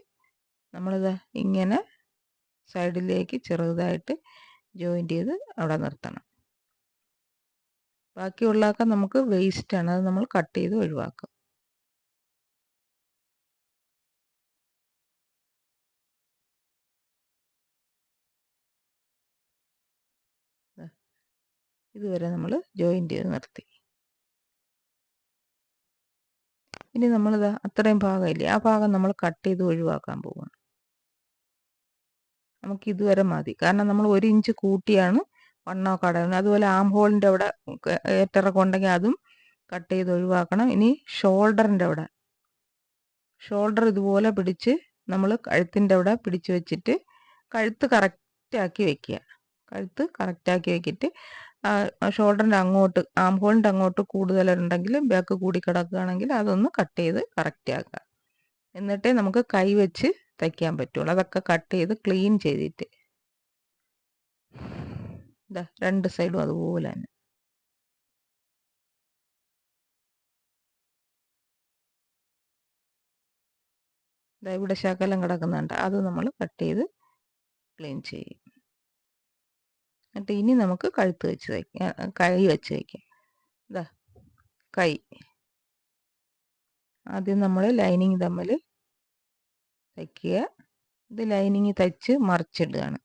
നമ്മളിത് ഇങ്ങനെ സൈഡിലേക്ക് ചെറുതായിട്ട് ജോയിൻ്റ് ചെയ്ത് അവിടെ നിർത്തണം. ബാക്കിയുള്ളതൊക്കെ നമുക്ക് വേസ്റ്റാണ്, അത് നമ്മൾ കട്ട് ചെയ്ത് ഒഴിവാക്കും. ഇതുവരെ നമ്മൾ ജോയിൻ്റ് ചെയ്ത് നിർത്തി. ഇനി നമ്മളിത് അത്രയും ഭാഗമില്ലേ, ആ ഭാഗം നമ്മൾ കട്ട് ചെയ്ത് ഒഴിവാക്കാൻ പോവുകയാണ്. നമുക്ക് ഇതുവരെ മതി, കാരണം നമ്മൾ 1 ഇഞ്ച് കൂട്ടിയാണ് വണ്ണമൊക്കെ അടയുന്നത്. അതുപോലെ ആം ഹോളിൻ്റെ അവിടെ ഏറ്റിറക്കം ഉണ്ടെങ്കിൽ അതും കട്ട് ചെയ്ത് ഒഴിവാക്കണം. ഇനി ഷോൾഡറിൻ്റെ അവിടെ, ഷോൾഡർ ഇതുപോലെ പിടിച്ച് നമ്മൾ കഴുത്തിൻ്റെ അവിടെ പിടിച്ച് വെച്ചിട്ട് കഴുത്ത് കറക്റ്റാക്കി വെക്കുക. കഴുത്ത് കറക്റ്റാക്കി വെച്ചിട്ട് ഷോൾഡറിൻ്റെ അങ്ങോട്ട്, ആം ഹോളിൻ്റെ അങ്ങോട്ട് കൂടുതലുണ്ടെങ്കിൽ ബാക്ക് കൂടി കിടക്കുകയാണെങ്കിൽ അതൊന്ന് കട്ട് ചെയ്ത് കറക്റ്റ് ആക്കുക. എന്നിട്ടേ നമുക്ക് കൈ വെച്ച് തയ്ക്കാൻ പറ്റുള്ളൂ. അതൊക്കെ കട്ട് ചെയ്ത് ക്ലീൻ ചെയ്തിട്ട് രണ്ട് സൈഡും അതുപോലെ തന്നെ. ഇവിടെ ശകലം കിടക്കുന്നുണ്ട്, അത് നമ്മൾ കട്ട് ചെയ്ത് ക്ലീൻ ചെയ്യും. എന്നിട്ട് ഇനി നമുക്ക് കഴുത്ത് വെച്ച് തയ്ക്കാം, കൈ വെച്ച് തയ്ക്കാം. കൈ ആദ്യം നമ്മൾ ലൈനിങ് തമ്മിൽ തയ്ക്കുക. ഇത് ലൈനിങ് തയ്ച്ച് മറിച്ചിടുകയാണ്.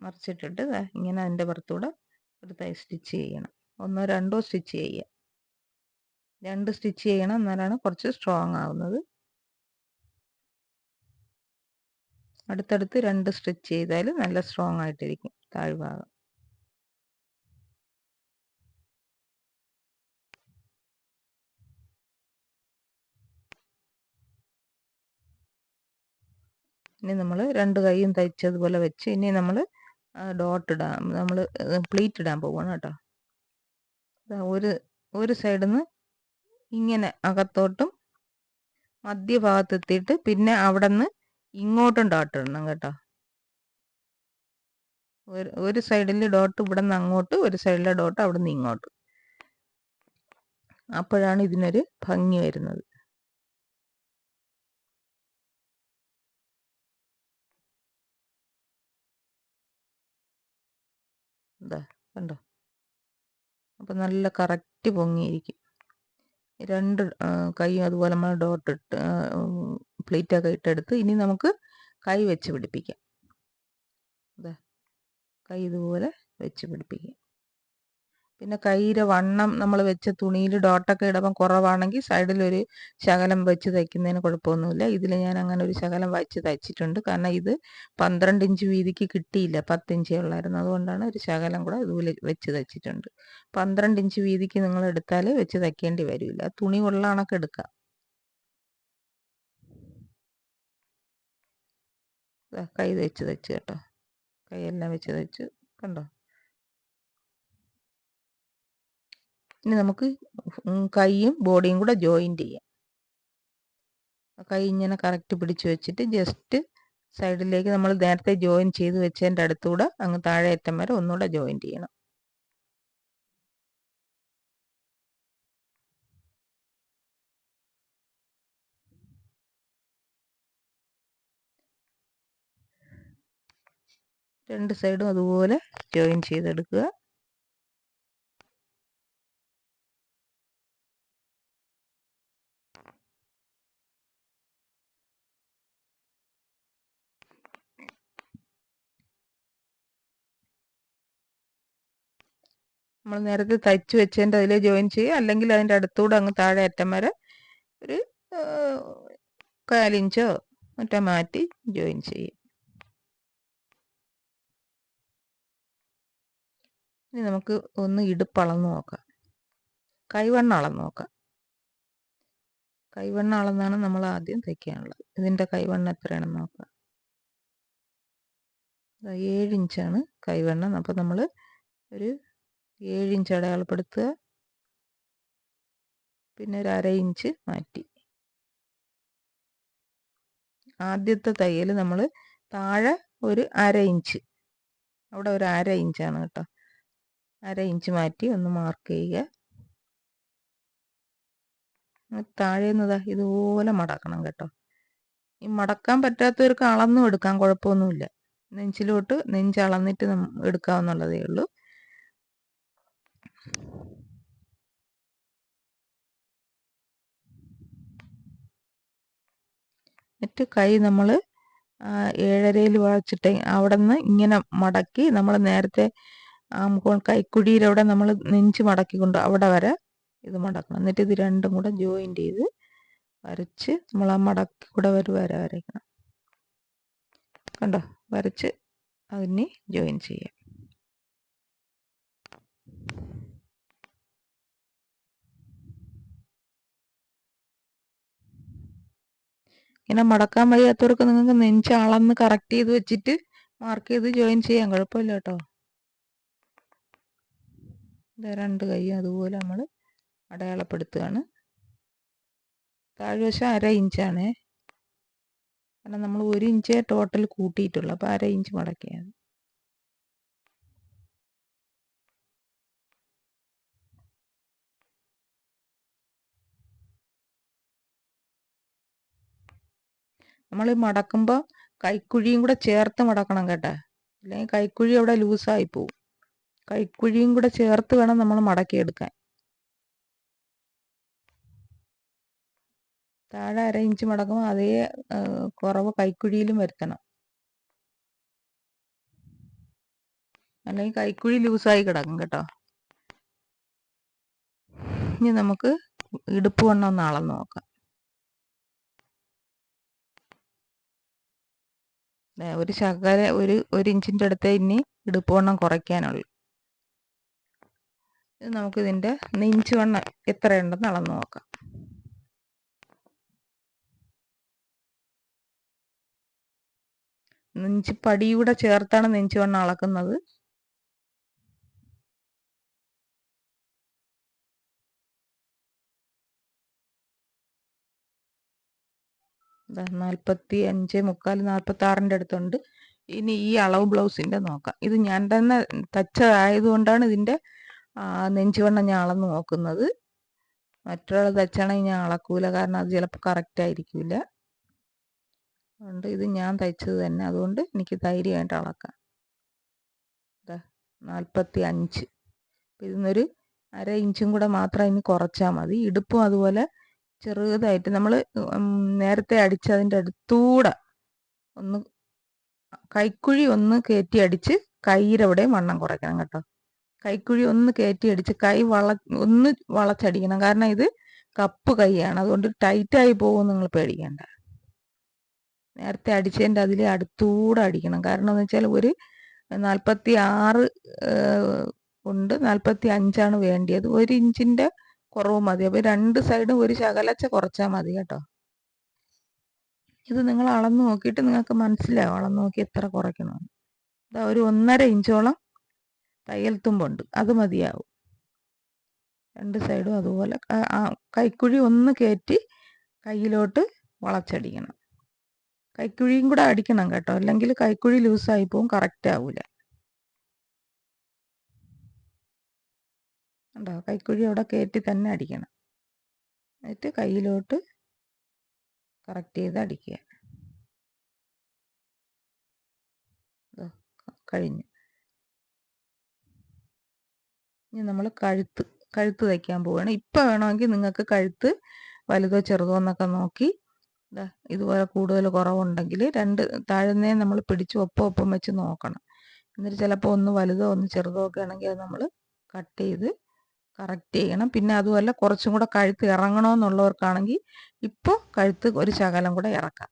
മറിച്ചിട്ടിട്ട് ഇങ്ങനെ അതിൻ്റെ പുറത്തൂടെ ഒരു തൈ സ്റ്റിച്ച് ചെയ്യണം. 1 2 സ്റ്റിച്ച് ചെയ്യുക. 2 സ്റ്റിച്ച് ചെയ്യണം, എന്നാലാണ് കുറച്ച് സ്ട്രോങ് ആവുന്നത്. അടുത്തടുത്ത് 2 സ്റ്റിച്ച് ചെയ്താൽ നല്ല സ്ട്രോങ് ആയിട്ടിരിക്കും താഴ്ഭാഗം. ഇനി നമ്മൾ 2 കൈയും തയ്ച്ചതുപോലെ വെച്ച് ഇനി നമ്മൾ ഡോട്ട് ഇടാം, നമ്മൾ പ്ലീറ്റ് ഇടാൻ പോവുകയാണ് കേട്ടോ. ഒരു സൈഡിൽ നിന്ന് ഇങ്ങനെ അകത്തോട്ടും മധ്യഭാഗത്തെത്തിയിട്ട് പിന്നെ അവിടെ നിന്ന് ഇങ്ങോട്ടും ഡോട്ട് ഇടണം കേട്ടോ. ഒരു സൈഡിൽ ഡോട്ട് ഇവിടെ നിന്ന് അങ്ങോട്ട്, ഒരു സൈഡിലെ ഡോട്ട് അവിടെ നിന്ന് ഇങ്ങോട്ട്. അപ്പോഴാണ് ഇതിനൊരു ഭംഗി വരുന്നത്. കണ്ടോ? അപ്പം നല്ല കറക്റ്റ് പൊങ്ങിയിരിക്കും. 2 കൈയും അതുപോലെ നമ്മൾ ഡോട്ട് ഇട്ട് പ്ലീറ്റൊക്കെ ഇട്ടെടുത്ത് ഇനി നമുക്ക് കൈ വെച്ച് പിടിപ്പിക്കാം. കൈ ഇതുപോലെ വെച്ച് പിടിപ്പിക്കാം. പിന്നെ കൈയുടെ വണ്ണം നമ്മൾ വെച്ച തുണിയിൽ ഡോട്ടൊക്കെ ഇടുമ്പം കുറവാണെങ്കിൽ സൈഡിലൊരു ശകലം വെച്ച് തയ്ക്കുന്നതിന് കുഴപ്പമൊന്നുമില്ല. ഇതിൽ ഞാൻ അങ്ങനെ ഒരു ശകലം വെച്ച് തയ്ച്ചിട്ടുണ്ട്, കാരണം ഇത് 12 ഇഞ്ച് വീതിക്ക് കിട്ടിയില്ല, 10 ഇഞ്ചേ ഉള്ളായിരുന്നു. അതുകൊണ്ടാണ് ഒരു ശകലം കൂടെ ഇതുപോലെ വെച്ച് തയ്ച്ചിട്ടുണ്ട്. 12 ഇഞ്ച് വീതിക്ക് നിങ്ങൾ എടുത്താൽ വെച്ച് തയ്ക്കേണ്ടി വരില്ല, തുണി ഉള്ള കണക്ക് എടുക്കാം. കൈ വെച്ച് കേട്ടോ, കൈയെല്ലാം വെച്ച് തയ്ച്ച് കണ്ടോ. ഇനി നമുക്ക് കൈയും ബോഡിയും കൂടെ ജോയിൻറ്റ് ചെയ്യാം. കൈ ഇങ്ങനെ കറക്റ്റ് പിടിച്ച് വെച്ചിട്ട് ജസ്റ്റ് സൈഡിലേക്ക് നമ്മൾ നേരത്തെ ജോയിൻ ചെയ്ത് വെച്ചതിൻ്റെ അടുത്തൂടെ അങ്ങ് താഴെ അറ്റം വരെ ഒന്നുകൂടെ ജോയിൻറ്റ് ചെയ്യണം. രണ്ട് സൈഡും അതുപോലെ ജോയിൻ ചെയ്തെടുക്കുക. നമ്മൾ നേരത്തെ തയ്ച്ച് വെച്ചതിൻ്റെ അതിൽ ജോയിൻ ചെയ്യുക, അല്ലെങ്കിൽ അതിൻ്റെ അടുത്തൂടെ അങ്ങ് താഴെ അറ്റം വരെ ഒരു 1/4 ഇഞ്ചോ മറ്റോ മാറ്റി ജോയിൻ ചെയ്യും. ഇനി നമുക്ക് ഒന്ന് ഇടുപ്പ് അളന്ന് നോക്കാം, കൈവണ്ണം അളന്ന് നോക്കാം. കൈവണ്ണം അളന്നാണ് നമ്മൾ ആദ്യം തയ്ക്കാനുള്ളത്. ഇതിൻ്റെ കൈവണ്ണം എത്രയാണെന്ന് നോക്കാം. 7 ഇഞ്ചാണ് കൈവണ്ണം. അപ്പോൾ നമ്മൾ ഒരു 7 ഇഞ്ച് അടയാളപ്പെടുത്തുക, പിന്നെ ഒരു 1/2 ഇഞ്ച് മാറ്റി. ആദ്യത്തെ തയ്യൽ നമ്മൾ താഴെ ഒരു 1/2 ഇഞ്ച്, അവിടെ ഒരു 1/2 ഇഞ്ചാണ് കേട്ടോ, 1/2 ഇഞ്ച് മാറ്റി ഒന്ന് മാർക്ക് ചെയ്യുക. താഴേന്നതാ ഇതുപോലെ മടക്കണം കേട്ടോ. ഈ മടക്കാൻ പറ്റാത്തവർക്ക് അളന്നും എടുക്കാം, കുഴപ്പമൊന്നുമില്ല. നെഞ്ചിലോട്ട് നെഞ്ച് അളന്നിട്ട് എടുക്കാവുന്നുള്ളതേ ഉള്ളൂ. എന്നിട്ട് കൈ നമ്മൾ 7.5 വച്ചിട്ട് അവിടെ നിന്ന് ഇങ്ങനെ മടക്കി നമ്മൾ നേരത്തെ കൈക്കുഴിയിലവിടെ നമ്മൾ നെഞ്ച് മടക്കിക്കൊണ്ട് അവിടെ വരെ ഇത് മടക്കണം. എന്നിട്ട് ഇത് രണ്ടും കൂടെ ജോയിൻ്റ് ചെയ്ത് വരച്ച് നമ്മൾ ആ മടക്കി കൂടെ വരയ്ക്കണം. കണ്ടോ, വരച്ച് അതിനെ ജോയിൻ ചെയ്യാം. ഇങ്ങനെ മടക്കാൻ വയ്യാത്തവർക്ക് നിങ്ങൾക്ക് നെഞ്ച് അളന്ന് കറക്റ്റ് ചെയ്ത് വെച്ചിട്ട് മാർക്ക് ചെയ്ത് ജോയിൻ ചെയ്യാം, കുഴപ്പമില്ല കേട്ടോ. രണ്ട് കൈയും അതുപോലെ നമ്മൾ അടയാളപ്പെടുത്തുകയാണ്. താഴ്വശം 1/2 ഇഞ്ചാണേ, കാരണം നമ്മൾ 1 ഇഞ്ചേ ടോട്ടൽ കൂട്ടിയിട്ടുള്ളൂ. അപ്പോൾ 1/2 ഇഞ്ച് മടക്കിയാണ്. നമ്മൾ മടക്കുമ്പോൾ കൈക്കുഴിയും കൂടെ ചേർത്ത് മടക്കണം കേട്ടോ, അല്ലെങ്കിൽ കൈക്കുഴി അവിടെ ലൂസായി പോവും. കൈക്കുഴിയും കൂടെ ചേർത്ത് വേണം നമ്മൾ മടക്കിയെടുക്കാൻ. താഴെ 1/2 ഇഞ്ച് മടക്കുമ്പോൾ അതേ കുറവ് കൈക്കുഴിയിലും വരുത്തണം, അല്ലെങ്കിൽ കൈക്കുഴി ലൂസായി കിടക്കും കേട്ടോ. ഇനി നമുക്ക് ഇടുപ്പ് വണ്ണം ഒന്ന് അളന്ന് നോക്കാം. ഒരു ശകല ഒരു ഇഞ്ചിൻ്റെ അടുത്ത് ഇനി ഇടുപ്പ് വണ്ണം കുറയ്ക്കാനുള്ളൂ. ഇത് നമുക്ക് ഇതിൻ്റെ നെഞ്ച് വണ്ണം എത്രയുണ്ടെന്ന് അളന്ന് നോക്കാം. നെഞ്ച് പടിയൂടെ ചേർത്താണ് നെഞ്ച് വണ്ണം അളക്കുന്നത്. ഇതാ 45 മുക്കാൽ 46ൻ്റെ അടുത്തുണ്ട്. ഇനി ഈ അളവ് ബ്ലൗസിൻ്റെ നോക്കാം. ഇത് ഞാൻ തന്നെ തച്ചതായതുകൊണ്ടാണ് ഇതിൻ്റെ നെഞ്ചുവണ്ണം ഞാൻ അളന്ന് നോക്കുന്നത്. മറ്റൊരാൾ തച്ചാണെങ്കിൽ ഞാൻ അളക്കൂല, കാരണം അത് ചിലപ്പോൾ കറക്റ്റ് ആയിരിക്കില്ല. അതുകൊണ്ട് ഇത് ഞാൻ തയ്ച്ചത് തന്നെ, അതുകൊണ്ട് എനിക്ക് ധൈര്യമായിട്ട് അളക്കാം. 45. ഇതിന്നൊരു 1/2 ഇഞ്ചും കൂടെ മാത്രം ഇനി കുറച്ചാൽ മതി. ഇടുപ്പും അതുപോലെ ചെറുതായിട്ട് നമ്മൾ നേരത്തെ അടിച്ചതിൻ്റെ അടുത്തൂടെ ഒന്ന് കൈക്കുഴി ഒന്ന് കയറ്റി അടിച്ച് കൈയിലവിടെ വണ്ണം കുറയ്ക്കണം കേട്ടോ. കൈക്കുഴി ഒന്ന് കയറ്റി അടിച്ച് കൈ ഒന്ന് വളച്ചടിക്കണം, കാരണം ഇത് കപ്പ് കൈയാണ്, അതുകൊണ്ട് ടൈറ്റായി പോകും, നിങ്ങൾ പേടിക്കേണ്ട. നേരത്തെ അടിച്ചതിൻ്റെ അതിൽ അടുത്തൂടെ അടിക്കണം. കാരണം എന്ന് വെച്ചാൽ ഒരു 46 ഉണ്ട്, 45ആണ് വേണ്ടിയത്. 1 ഇഞ്ചിൻ്റെ കുറവ് മതി. അപ്പോൾ രണ്ട് സൈഡും ഒരു ശകലച്ച കുറച്ചാൽ മതി കേട്ടോ. ഇത് നിങ്ങൾ അളന്ന് നോക്കിയിട്ട് നിങ്ങൾക്ക് മനസ്സിലാവും, അളന്ന് നോക്കി എത്ര കുറയ്ക്കണമെന്ന്. ഇതാ ഒരു 1.5 ഇഞ്ചോളം തയ്യൽ തുമ്പുണ്ട്, അത് മതിയാവും. രണ്ട് സൈഡും അതുപോലെ കൈക്കുഴി ഒന്ന് കയറ്റി കയ്യിലോട്ട് വളച്ചടിക്കണം. കൈക്കുഴിയും കൂടെ അടിക്കണം കേട്ടോ, അല്ലെങ്കിൽ കൈക്കുഴി ലൂസായി പോവും, കറക്റ്റ് ആവൂല. കണ്ടോ, കൈക്കുഴി അവിടെ കയറ്റി തന്നെ അടിക്കണം. എന്നിട്ട് കയ്യിലോട്ട് കറക്റ്റ് ചെയ്ത് അടിക്കുക. കഴിഞ്ഞു. ഇനി നമ്മൾ കഴുത്ത് തയ്ക്കാൻ പോവുകയാണ്. ഇപ്പം വേണമെങ്കിൽ നിങ്ങൾക്ക് കഴുത്ത് വലുതോ ചെറുതോ എന്നൊക്കെ നോക്കി ഇതുപോലെ കൂടുതൽ കുറവുണ്ടെങ്കിൽ താഴ്ന്നേ നമ്മൾ പിടിച്ച് ഒപ്പം വെച്ച് നോക്കണം. എന്നിട്ട് ചിലപ്പോൾ ഒന്ന് വലുതോ ഒന്ന് ചെറുതോ ഒക്കെ ആണെങ്കിൽ അത് നമ്മൾ കട്ട് ചെയ്ത് കറക്റ്റ് ചെയ്യണം. പിന്നെ അതുമല്ല, കുറച്ചും കൂടെ കഴുത്ത് ഇറങ്ങണമെന്നുള്ളവർക്കാണെങ്കിൽ ഇപ്പോൾ കഴുത്ത് ഒരു ശകലം കൂടെ ഇറക്കാം.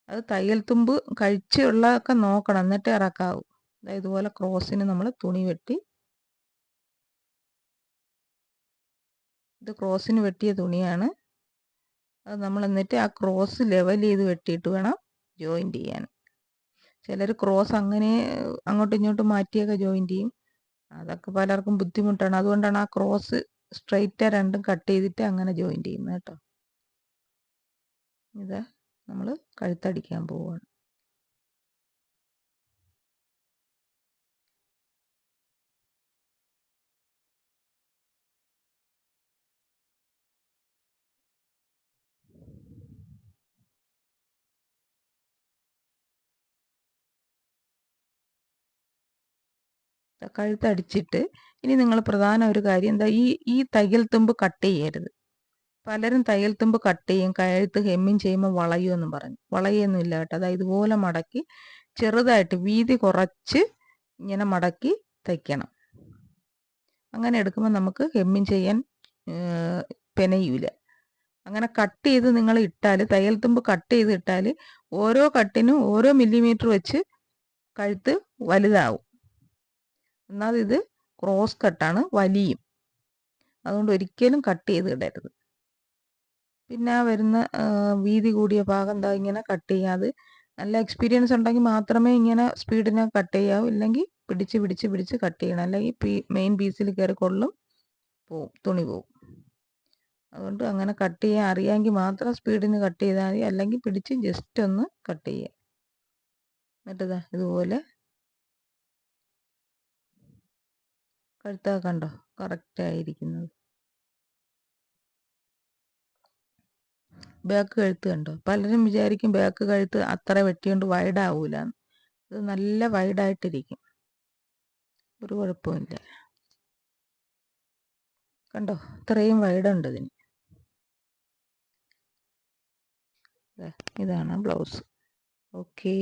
അത് തയ്യൽ തുമ്പ് കഴിച്ചുള്ളതൊക്കെ നോക്കണം, എന്നിട്ട് ഇറക്കാവൂ. ഇതുപോലെ ക്രോസിന് നമ്മൾ തുണി വെട്ടി, ഇത് ക്രോസിന് വെട്ടിയ തുണിയാണ്. അത് നമ്മൾ എന്നിട്ട് ആ ക്രോസ് ലെവൽ ചെയ്ത് വെട്ടിയിട്ട് വേണം ജോയിൻറ്റ് ചെയ്യാൻ. ചിലർ ക്രോസ് അങ്ങനെ അങ്ങോട്ടും ഇങ്ങോട്ടും മാറ്റിയൊക്കെ ജോയിൻറ്റ് ചെയ്യും. അതൊക്കെ പലർക്കും ബുദ്ധിമുട്ടാണ്. അതുകൊണ്ടാണ് ആ ക്രോസ് സ്ട്രെയിറ്റ് രണ്ടും കട്ട് ചെയ്തിട്ട് അങ്ങനെ ജോയിൻറ്റ് ചെയ്യുന്നത് കേട്ടോ. ഇത് നമ്മൾ കഴുത്തടിക്കാൻ പോവുകയാണ്. കഴുത്തടിച്ചിട്ട് ഇനി നിങ്ങൾ പ്രധാന ഒരു കാര്യം എന്താ, ഈ തയ്യൽ തുമ്പ് കട്ട് ചെയ്യരുത്. പലരും തയ്യൽ തുമ്പ് കട്ട് ചെയ്യും, കഴുത്ത് ഹെമ്മിങ് ചെയ്യുമ്പോൾ വളയുമെന്നും പറഞ്ഞു. വളയൊന്നും ഇല്ല കേട്ടോ. അതായത് ഇതുപോലെ മടക്കി ചെറുതായിട്ട് വീതി കുറച്ച് ഇങ്ങനെ മടക്കി തയ്ക്കണം. അങ്ങനെ എടുക്കുമ്പോൾ നമുക്ക് ഹെമ്മിങ് ചെയ്യാൻ പെനയൂല. അങ്ങനെ കട്ട് ചെയ്ത് നിങ്ങൾ ഇട്ടാൽ, തയ്യൽ തുമ്പ് കട്ട് ചെയ്ത് ഇട്ടാൽ ഓരോ കട്ടിനും ഓരോ മില്ലിമീറ്റർ വെച്ച് കഴുത്ത് വലുതാവും. എന്നാൽ ഇത് ക്രോസ് കട്ടാണ്, വലിയും. അതുകൊണ്ട് ഒരിക്കലും കട്ട് ചെയ്ത് ഇടരുത്. പിന്നെ ആ വരുന്ന വീതി കൂടിയ ഭാഗം എന്താ ഇങ്ങനെ കട്ട് ചെയ്യാതെ, നല്ല എക്സ്പീരിയൻസ് ഉണ്ടെങ്കിൽ മാത്രമേ ഇങ്ങനെ സ്പീഡിനെ കട്ട് ചെയ്യാവൂ. ഇല്ലെങ്കിൽ പിടിച്ച് കട്ട് ചെയ്യണം. അല്ലെങ്കിൽ മെയിൻ പീസിൽ കയറി കൊള്ളും, തുണി പോവും. അതുകൊണ്ട് അങ്ങനെ കട്ട് ചെയ്യാൻ അറിയാമെങ്കിൽ മാത്രം സ്പീഡിന് കട്ട് ചെയ്താൽ മതി. അല്ലെങ്കിൽ പിടിച്ച് ജസ്റ്റ് ഒന്ന് കട്ട് ചെയ്യുക. എന്നിട്ട് ഇതുപോലെ കഴുത്തൊക്കെ കണ്ടോ കറക്റ്റായിരിക്കുന്നത്. ബാക്ക് കഴുത്ത് കണ്ടോ. പലരും വിചാരിക്കും ബാക്ക് കഴുത്ത് അത്ര വെട്ടിയോണ്ട് വൈഡാവൂല. ഇത് നല്ല വൈഡായിട്ടിരിക്കും, ഒരു കുഴപ്പമില്ല. കണ്ടോ, ഇത്രയും വൈഡുണ്ട് ഇതിന്. ഇതാണ് ബ്ലൗസ്. ഓക്കേ.